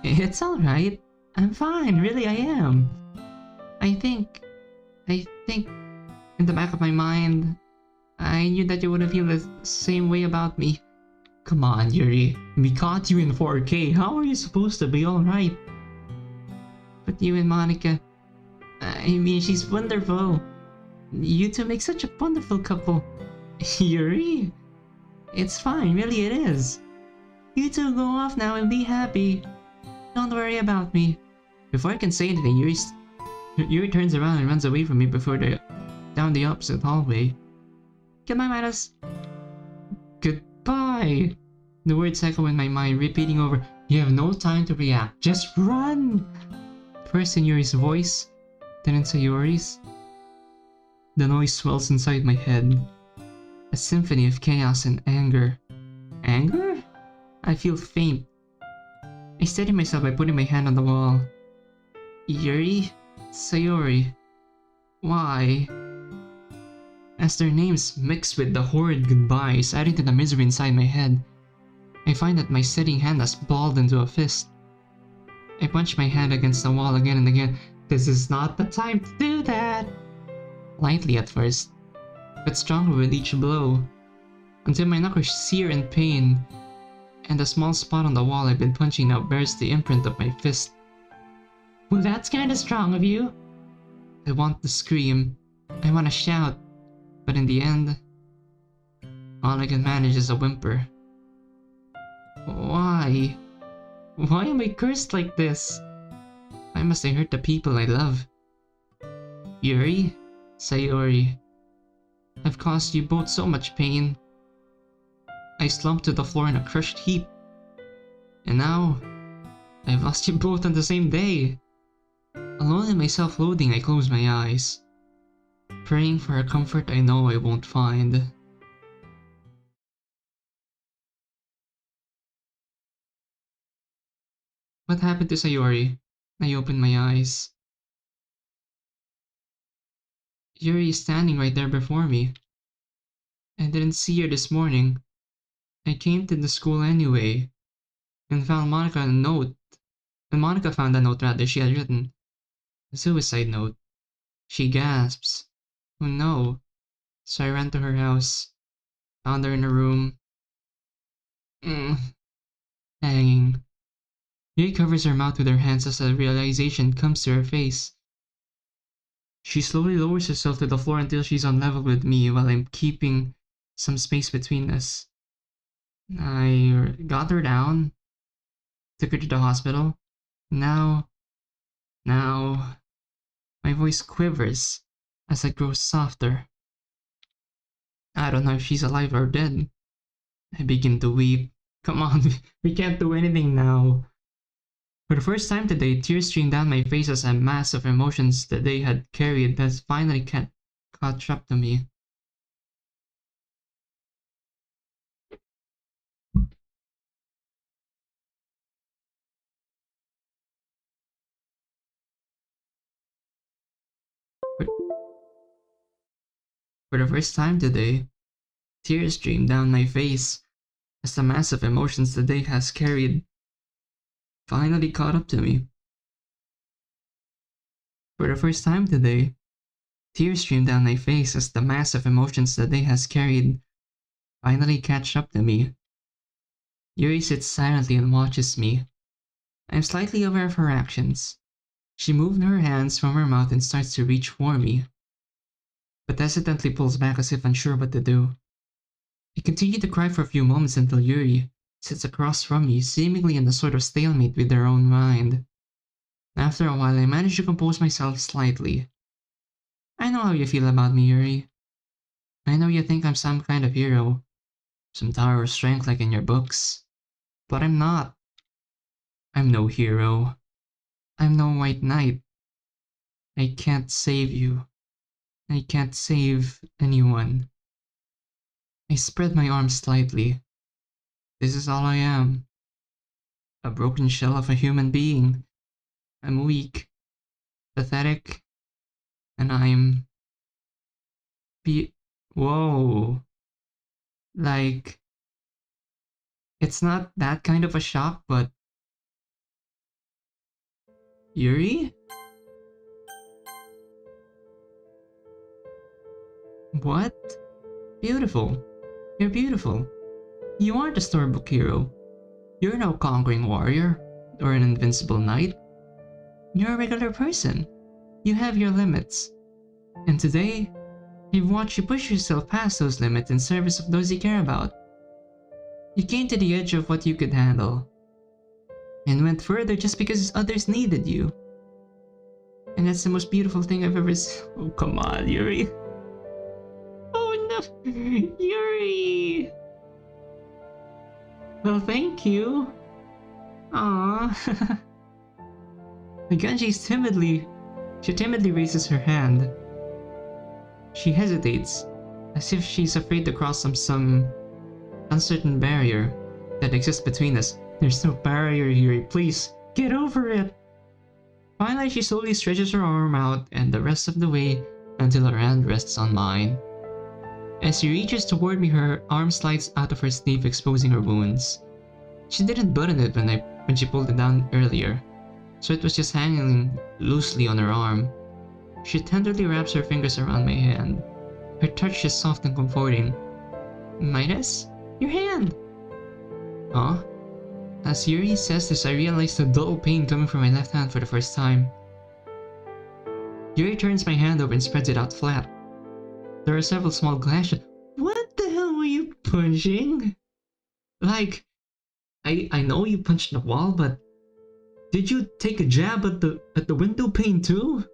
It's alright. I'm fine, really I am. I think in the back of my mind, I knew that you wouldn't feel the same way about me. Come on, Yuri. We caught you in 4K. How are you supposed to be alright? But you and Monika, I mean, she's wonderful. You two make such a wonderful couple. Yuri? It's fine, really it is. You two go off now and be happy. Don't worry about me. Before I can say anything, Yuri turns around and runs away from me down the opposite hallway. Goodbye, Matas. Goodbye! The words echo in my mind, repeating over, you have no time to react, just run! First in Yuri's voice, then in Sayori's. The noise swells inside my head. A symphony of chaos and anger. Anger? I feel faint. I steady myself by putting my hand on the wall. Yuri? Sayori? Why? As their names mix with the horrid goodbyes, adding to the misery inside my head, I find that my steadying hand has balled into a fist. I punch my hand against the wall again and again. This is not the time to do that! Lightly at first, but stronger with each blow, until my knuckles sear in pain. and the small spot on the wall I've been punching now bears the imprint of my fist. Well, that's kinda strong of you. I want to scream. I want to shout. But in the end, all I can manage is a whimper. Why? Why am I cursed like this? Why must I hurt the people I love? Yuri? Sayori. I've caused you both so much pain. I slumped to the floor in a crushed heap. And now, I've lost you both on the same day. Alone in my self-loathing, I close my eyes, praying for a comfort I know I won't find. What happened to Sayori? I opened my eyes. Yuri is standing right there before me. I didn't see her this morning. I came to the school anyway, and found Monika a note. And Monika found a note rather she had written. A suicide note. She gasps. Oh no. So I ran to her house. Found her in her room. Hanging. Yuri covers her mouth with her hands as a realization comes to her face. She slowly lowers herself to the floor until she's on level with me while I'm keeping some space between us. I got her down, took her to the hospital. Now, my voice quivers as it grows softer. I don't know if she's alive or dead. I begin to weep. Come on, we can't do anything now. For the first time today, tears streamed down my face as a mass of emotions that they had carried has finally caught up to me. For the first time today, tears streamed down my face as the mass of emotions the day has carried finally caught up to me. For the first time today, tears streamed down my face as the mass of emotions the day has carried finally catch up to me. Yuri sits silently and watches me. I'm slightly aware of her actions. She moved her hands from her mouth and starts to reach for me, but hesitantly pulls back as if unsure what to do. I continue to cry for a few moments until Yuri sits across from me, seemingly in a sort of stalemate with her own mind. After a while, I manage to compose myself slightly. I know how you feel about me, Yuri. I know you think I'm some kind of hero, some tower of strength like in your books. But I'm not. I'm no hero. I'm no white knight. I can't save you. I can't save anyone. I spread my arms slightly. This is all I am. A broken shell of a human being. I'm weak, pathetic, and I'm... Whoa. Like... It's not that kind of a shock, but... Yuri? What? Beautiful. You're beautiful. You aren't a storybook hero. You're no conquering warrior, or an invincible knight. You're a regular person. You have your limits. And today, I've watched you push yourself past those limits in service of those you care about. You came to the edge of what you could handle, and went further just because others needed you. And that's the most beautiful thing I've ever seen. Oh, come on, Yuri. Oh no, Yuri! Well, thank you. Aww. Again, she timidly raises her hand. She hesitates, as if she's afraid to cross some uncertain barrier that exists between us. There's no barrier, Yuri. Please, get over it. Finally, she slowly stretches her arm out and the rest of the way until her hand rests on mine. As she reaches toward me, her arm slides out of her sleeve, exposing her wounds. She didn't button it when she pulled it down earlier, so it was just hanging loosely on her arm. She tenderly wraps her fingers around my hand. Her touch is soft and comforting. Midas? Your hand! Huh? As Yuri says this, I realize the dull pain coming from my left hand for the first time. Yuri turns my hand over and spreads it out flat. There are several small gashes. What the hell were you punching? Like, I know you punched the wall, but did you take a jab at the window pane too?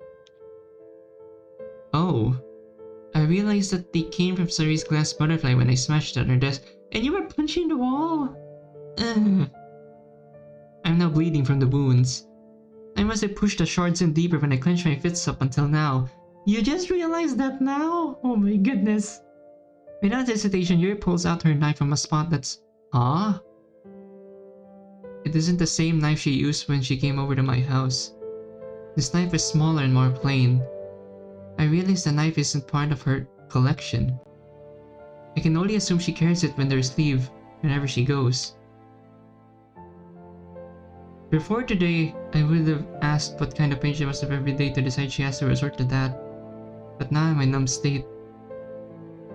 Oh, I realized that they came from Sayori's glass butterfly when I smashed it on her desk, and you were punching the wall. Ugh. I'm now bleeding from the wounds. I must have pushed the shards in deeper when I clenched my fists up until now. You just realized that now? Oh my goodness. Without hesitation, Yuri pulls out her knife from a spot that's... Huh? It isn't the same knife she used when she came over to my house. This knife is smaller and more plain. I realize the knife isn't part of her collection. I can only assume she carries it when there's leave, whenever she goes. Before today, I would have asked what kind of pain she must have every day to decide she has to resort to that. But now in my numb state,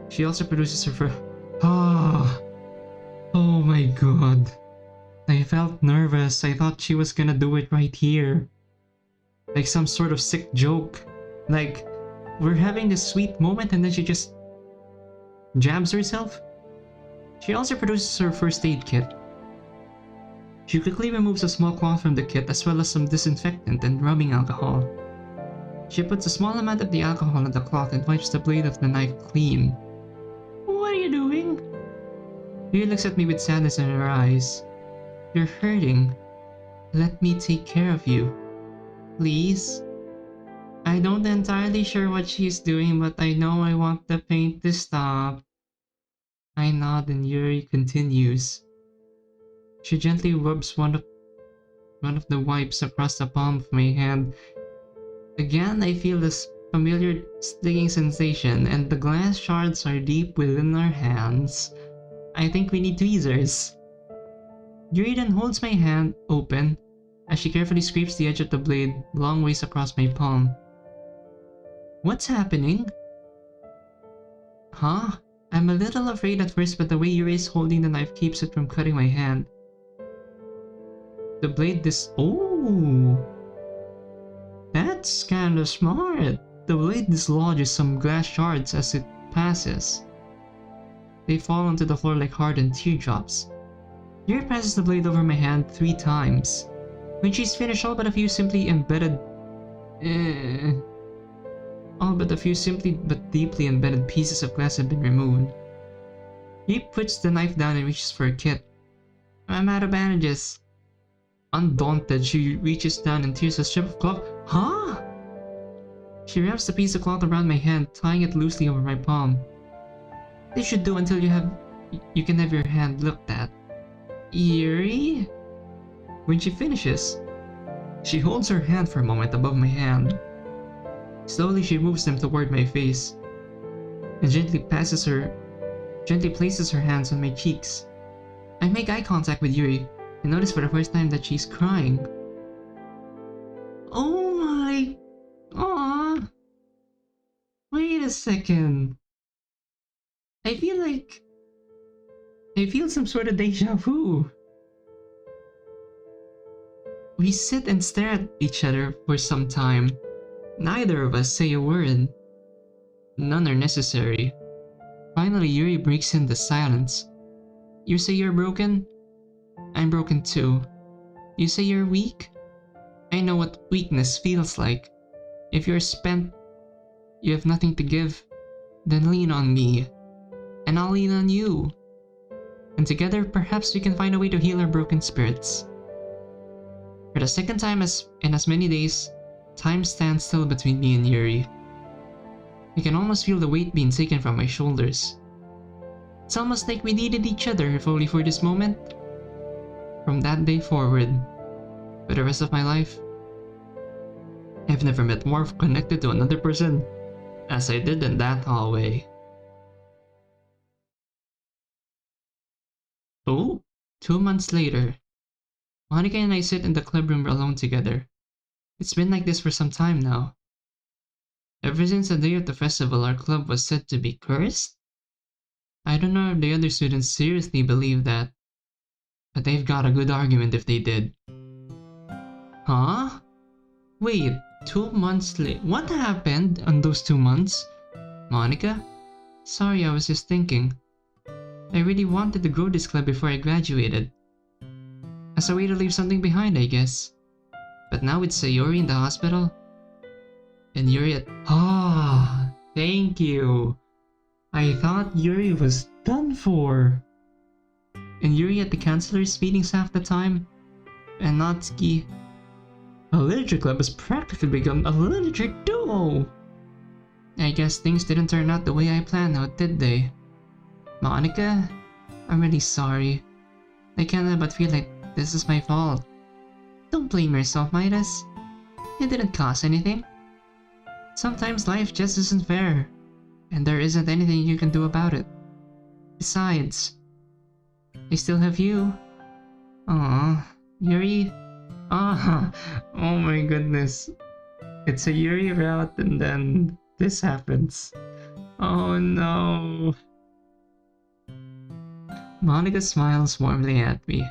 she also produces her for... Ah! Oh my god. I felt nervous. I thought she was gonna do it right here. Like some sort of sick joke. Like, we're having this sweet moment and then she just jabs herself. She also produces her first aid kit. She quickly removes a small cloth from the kit as well as some disinfectant and rubbing alcohol. She puts a small amount of the alcohol on the cloth and wipes the blade of the knife clean. What are you doing? Yuri looks at me with sadness in her eyes. You're hurting. Let me take care of you. Please? I don't entirely sure what she's doing, but I know I want the pain to stop. I nod and Yuri continues. She gently rubs one of the wipes across the palm of my hand. Again, I feel this familiar stinging sensation, and the glass shards are deep within our hands. I think we need tweezers. Yuri then holds my hand open as she carefully scrapes the edge of the blade long ways across my palm. What's happening? Huh? I'm a little afraid at first, but the way Yuri is holding the knife keeps it from cutting my hand. The blade Oh! That's kinda smart. The blade dislodges some glass shards as it passes. They fall onto the floor like hardened teardrops. Yuri passes the blade over my hand 3 times. When she's finished, all but a few simply but deeply embedded pieces of glass have been removed. Yuri puts the knife down and reaches for a kit. I'm out of bandages. Undaunted, she reaches down and tears a strip of cloth. Huh? She wraps the piece of cloth around my hand, tying it loosely over my palm. This should do until you can have your hand looked at. Yuri? When she finishes, she holds her hand for a moment above my hand. Slowly she moves them toward my face, and gently places her hands on my cheeks. I make eye contact with Yuri, and notice for the first time that she's crying. Oh my... Aww. Wait a second. I feel some sort of deja vu. We sit and stare at each other for some time. Neither of us say a word. None are necessary. Finally, Yuri breaks in the silence. You say you're broken? I'm broken too. You say you're weak? I know what weakness feels like. If you're spent, you have nothing to give, then lean on me. And I'll lean on you. And together, perhaps we can find a way to heal our broken spirits. For the second time in as many days, time stands still between me and Yuri. I can almost feel the weight being taken from my shoulders. It's almost like we needed each other, if only for this moment. From that day forward, for the rest of my life, I've never met more connected to another person as I did in that hallway. Oh, 2 months later, Monika and I sit in the club room alone together. It's been like this for some time now. Ever since the day of the festival, our club was said to be cursed? I don't know if the other students seriously believe that. but they've got a good argument if they did. Huh? Wait, 2 months late. What happened on those 2 months? Monika? Sorry, I was just thinking. I really wanted to grow this club before I graduated. As a way to leave something behind, I guess. But now with Sayori in the hospital, and Yuri at— Ah, thank you. I thought Yuri was done for. And Yuri at the counselor's meetings half the time, and Natsuki. A literature club has practically become a literature duo. I guess things didn't turn out the way I planned out, did they? Monika, I'm really sorry. I can't help but feel like this is my fault. Don't blame yourself, Midas. You didn't cause anything. Sometimes life just isn't fair, and there isn't anything you can do about it. Besides, I still have you. Aw, Yuri. Ah, oh my goodness. It's a Yuri route and then this happens. Oh no. Monika smiles warmly at me.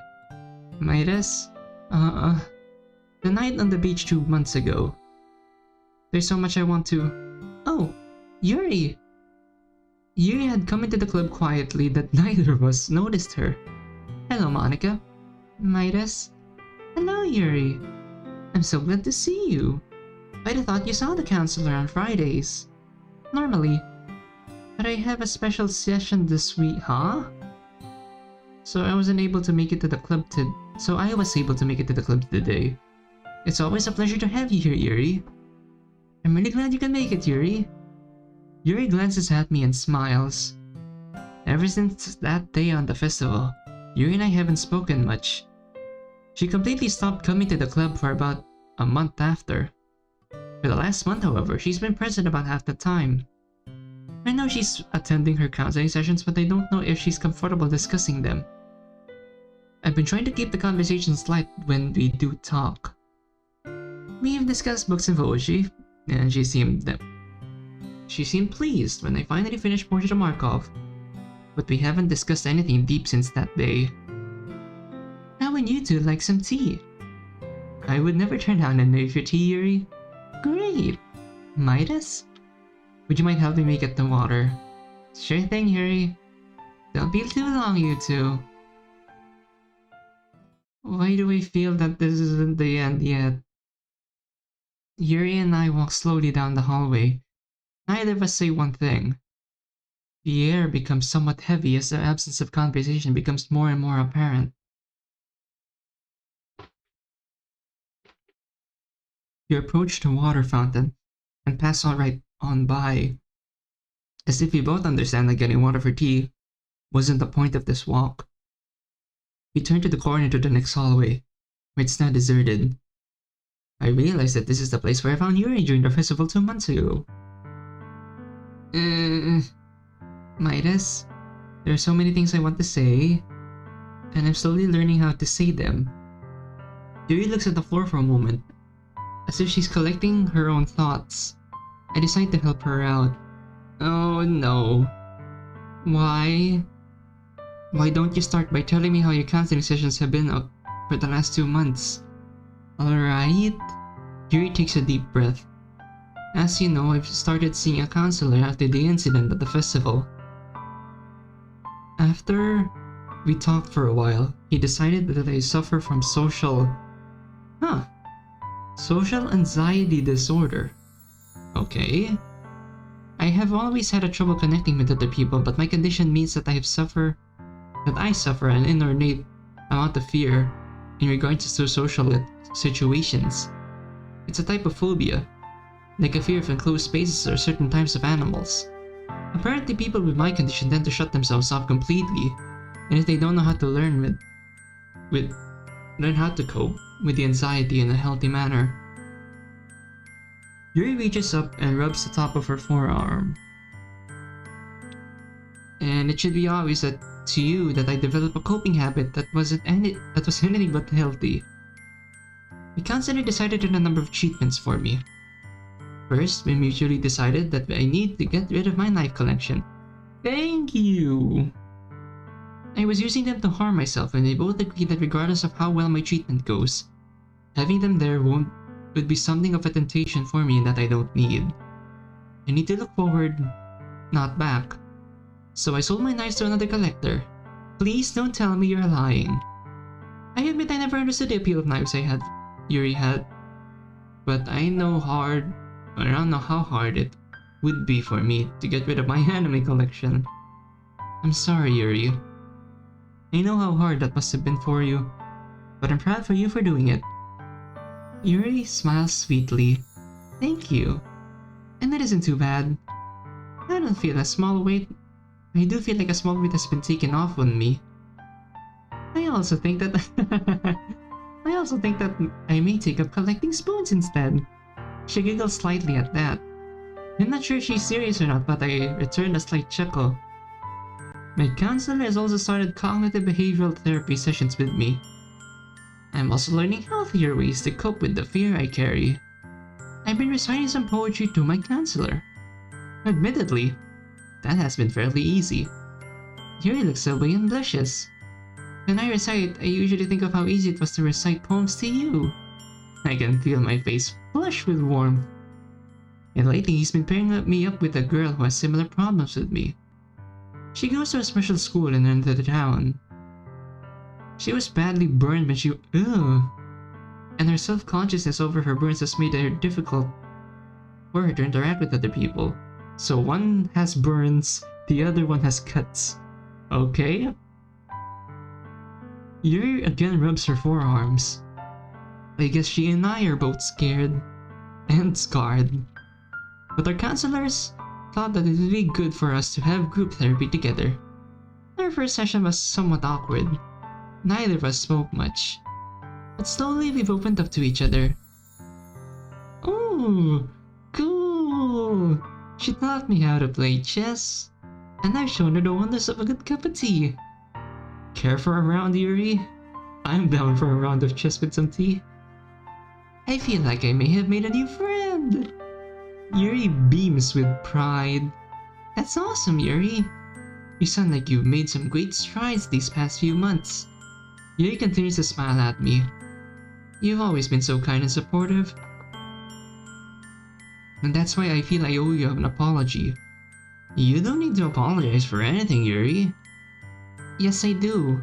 Midas? The night on the beach 2 months ago. There's so much I want to— Oh, Yuri! Yuri had come into the club quietly that neither of us noticed her. Hello, Monika. Midas? Hello, Yuri. I'm so glad to see you. I'd have thought you saw the counselor on Fridays. Normally. But I have a special session this week, huh? So I was able to make it to the club today. It's always a pleasure to have you here, Yuri. I'm really glad you can make it, Yuri. Yuri glances at me and smiles. Ever since that day on the festival, Yuri and I haven't spoken much. She completely stopped coming to the club for about a month after. For the last month, however, she's been present about half the time. I know she's attending her counseling sessions, but I don't know if she's comfortable discussing them. I've been trying to keep the conversations light when we do talk. We've discussed books and poetry, and she seemed pleased when I finally finished Portrait of Markov, but we haven't discussed anything deep since that day. How would you two like some tea? I would never turn down any of your tea, Yuri. Great! Midas? Would you mind helping me get the water? Sure thing, Yuri. Don't be too long, you two. Why do we feel that this isn't the end yet? Yuri and I walk slowly down the hallway. Neither of us say one thing. The air becomes somewhat heavy as the absence of conversation becomes more and more apparent. We approach the water fountain and pass right on by, as if we both understand that getting water for tea wasn't the point of this walk. We turn to the corner to the next hallway, where it's now deserted. I realize that this is the place where I found Yuri during the festival 2 months ago. Midas, there are so many things I want to say, and I'm slowly learning how to say them. Yuri looks at the floor for a moment, as if she's collecting her own thoughts. I decide to help her out. Oh no. Why? Why don't you start by telling me how your counseling sessions have been for the last 2 months? Alright. Yuri takes a deep breath. As you know, I've started seeing a counselor after the incident at the festival. After we talked for a while, he decided that I suffer from social anxiety disorder. Okay. I have always had a trouble connecting with other people, but my condition means that I suffer an inordinate amount of fear in regards to social situations. It's a type of phobia, like a fear of enclosed spaces or certain types of animals. Apparently people with my condition tend to shut themselves off completely, and if they don't know how to learn how to cope with the anxiety in a healthy manner. Yuri reaches up and rubs the top of her forearm. And it should be obvious to you that I developed a coping habit that was anything but healthy. The counselor decided on a number of treatments for me. First, we mutually decided that I need to get rid of my knife collection. Thank you! I was using them to harm myself, and they both agreed that regardless of how well my treatment goes, having them there would be something of a temptation for me that I don't need. I need to look forward, not back. So I sold my knives to another collector. Please don't tell me you're lying. I admit I never understood the appeal of knives Yuri had. But I don't know how hard it would be for me to get rid of my anime collection. I'm sorry, Yuri. I know how hard that must have been for you, but I'm proud for you for doing it. Yuri smiles sweetly. Thank you. And that isn't too bad. I don't feel a small weight. I do feel like a small weight has been taken off on me. I also think that I may take up collecting spoons instead. She giggles slightly at that. I'm not sure if she's serious or not, but I return a slight chuckle. My counselor has also started cognitive behavioral therapy sessions with me. I'm also learning healthier ways to cope with the fear I carry. I've been reciting some poetry to my counselor. Admittedly, that has been fairly easy. Yuri looks away and blushes. When I recite, I usually think of how easy it was to recite poems to you. I can feel my face flush with warmth. And lately he's been pairing me up with a girl who has similar problems with me. She goes to a special school in another town. She was badly burned when and her self-consciousness over her burns has made it difficult for her to interact with other people. So one has burns, the other one has cuts. Okay? Yuri again rubs her forearms. I guess she and I are both scared and scarred. But our counselors thought that it would be good for us to have group therapy together. Our first session was somewhat awkward. Neither of us spoke much. But slowly we've opened up to each other. Oh, cool! She taught me how to play chess, and I've shown her the wonders of a good cup of tea. Care for a round, Yuri? I'm down for a round of chess with some tea. I feel like I may have made a new friend. Yuri beams with pride. That's awesome, Yuri. You sound like you've made some great strides these past few months. Yuri continues to smile at me. You've always been so kind and supportive. And that's why I feel I owe you an apology. You don't need to apologize for anything, Yuri. Yes, I do.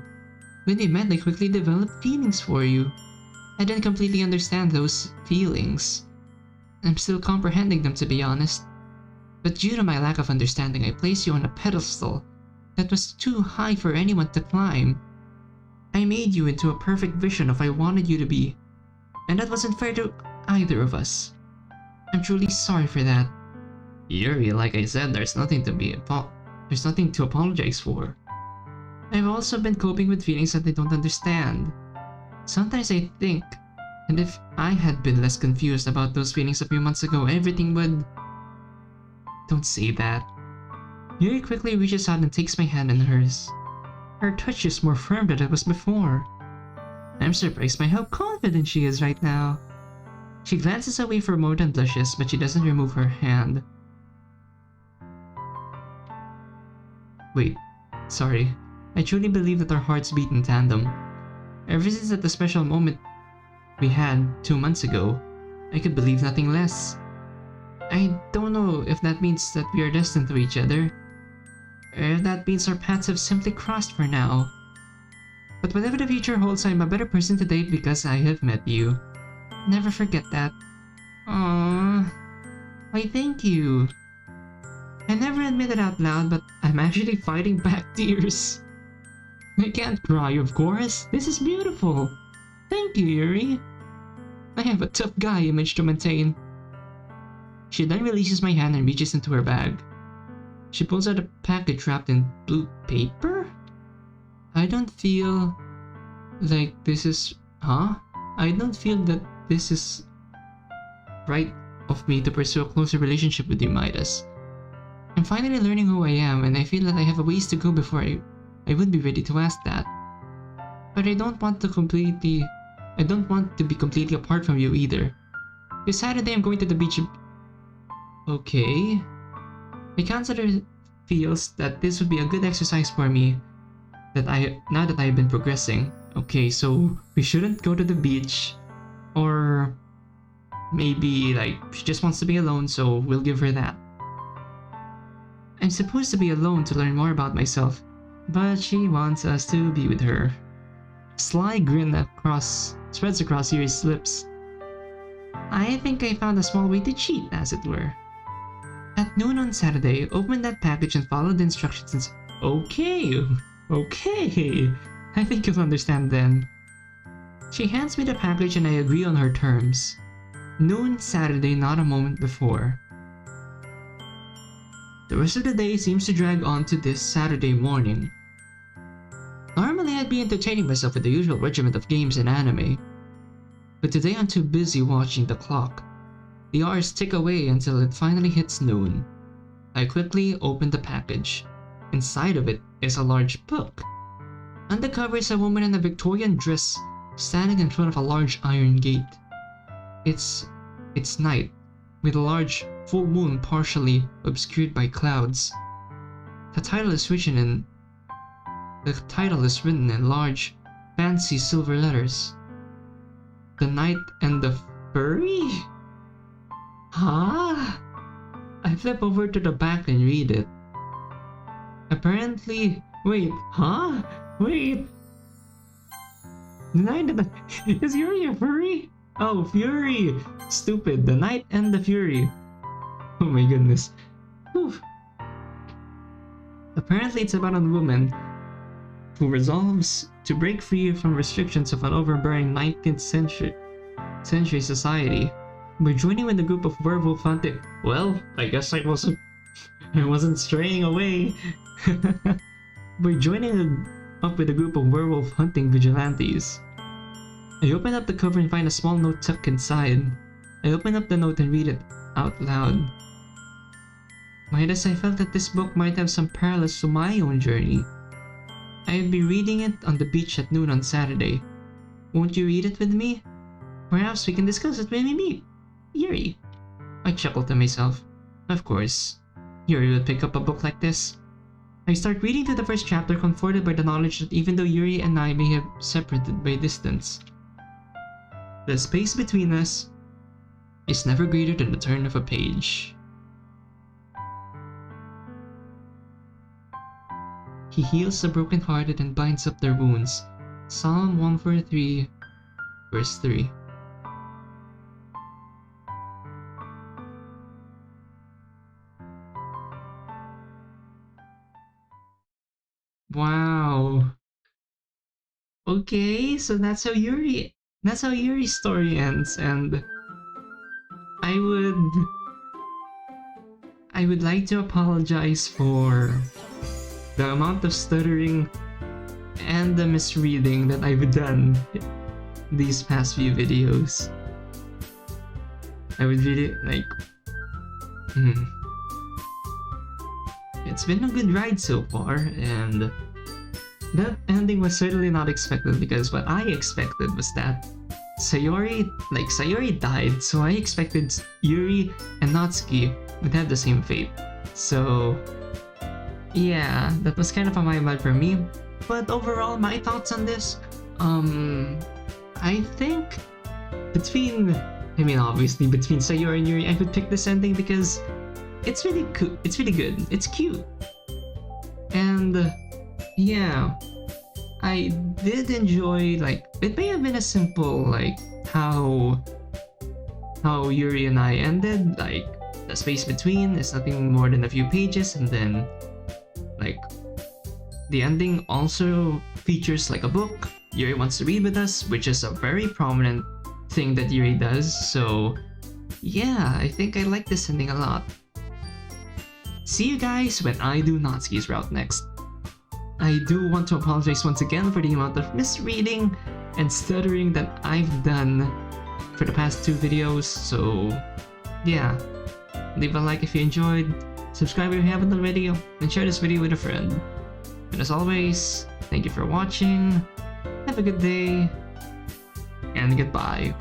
When we met, I quickly developed feelings for you. I didn't completely understand those feelings. I'm still comprehending them, to be honest. But due to my lack of understanding, I placed you on a pedestal that was too high for anyone to climb. I made you into a perfect vision of I wanted you to be, and that wasn't fair to either of us. I'm truly sorry for that. Yuri, like I said, there's nothing to apologize for. I've also been coping with feelings that I don't understand. Sometimes I think, and if I had been less confused about those feelings a few months ago, everything would... Don't say that. Yuri quickly reaches out and takes my hand in hers. Her touch is more firm than it was before. I'm surprised by how confident she is right now. She glances away for a moment and blushes, but she doesn't remove her hand. Wait, sorry. I truly believe that our hearts beat in tandem. Ever since at the special moment we had 2 months ago, I could believe nothing less. I don't know if that means that we are destined to each other, or if that means our paths have simply crossed for now. But whatever the future holds, I'm a better person today because I have met you. Never forget that. Aww. Why, thank you. I never admit it out loud, but I'm actually fighting back tears. I can't cry, of course. This is beautiful. Thank you, Yuri. I have a tough guy image to maintain. She then releases my hand and reaches into her bag. She pulls out a package wrapped in blue paper? I don't feel like this is... Huh? I don't feel that this is right of me to pursue a closer relationship with you, Midas. I'm finally learning who I am, and I feel that I have a ways to go before I would be ready to ask that. But I don't want to be completely apart from you either. This Saturday I'm going to the beach. Okay. My counselor feels that this would be a good exercise for me, now that I've been progressing. Okay, so we shouldn't go to the beach, or maybe like she just wants to be alone, so we'll give her that. I'm supposed to be alone to learn more about myself, but she wants us to be with her. A sly grin spreads across Yuri's lips. I think I found a small way to cheat, as it were. At noon on Saturday, open that package and follow the instructions. Okay. I think you'll understand then. She hands me the package and I agree on her terms. Noon Saturday, not a moment before. The rest of the day seems to drag on to this Saturday morning. Normally I'd be entertaining myself with the usual regiment of games and anime, but today I'm too busy watching the clock. The hours tick away until it finally hits noon. I quickly open the package. Inside of it is a large book. On the cover is a woman in a Victorian dress standing in front of a large iron gate. It's night, with a large full moon partially obscured by clouds. The title is written in large, fancy silver letters. The Knight and the Furry? Huh? I flip over to the back and read it. Apparently, wait, huh? Wait. The Knight and the... Is Yuri a furry? Oh, Fury! Stupid, the Knight and the Fury. Oh my goodness. Whew. Apparently it's about a woman who resolves to break free from restrictions of an overbearing 19th century society by joining with a group of werewolf hunting. Well, I guess I wasn't straying away. By joining up with a group of werewolf hunting vigilantes. I open up the cover and find a small note tucked inside. I open up the note and read it out loud. Midas, I felt that this book might have some parallels to my own journey. I'll be reading it on the beach at noon on Saturday. Won't you read it with me? Perhaps we can discuss it when we meet. Yuri. I chuckled to myself. Of course. Yuri would pick up a book like this. I start reading through the first chapter, comforted by the knowledge that even though Yuri and I may have separated by distance, the space between us is never greater than the turn of a page. He heals the brokenhearted and binds up their wounds. Psalm 143, verse 3. Wow. Okay, so that's how Yuri's story ends, and I would like to apologize for the amount of stuttering and the misreading that I've done these past few videos. I would really like... It's been a good ride so far, and that ending was certainly not expected, because what I expected was that Sayori died, so I expected Yuri and Natsuki would have the same fate. So yeah, that was kind of a mind for me. But overall, my thoughts on this, I think obviously between Sayori and Yuri, I would pick this ending because it's really cool. It's really good. It's cute. And yeah, I did enjoy, like, it may have been a simple, like, how Yuri and I ended, like, the space between is nothing more than a few pages, and then, like, the ending also features, like, a book Yuri wants to read with us, which is a very prominent thing that Yuri does, so yeah, I think I like this ending a lot. See you guys when I do Natsuki's route next. I do want to apologize once again for the amount of misreading and stuttering that I've done for the past two videos, so yeah, leave a like if you enjoyed, subscribe if you haven't already, and share this video with a friend. And as always, thank you for watching, have a good day, and goodbye.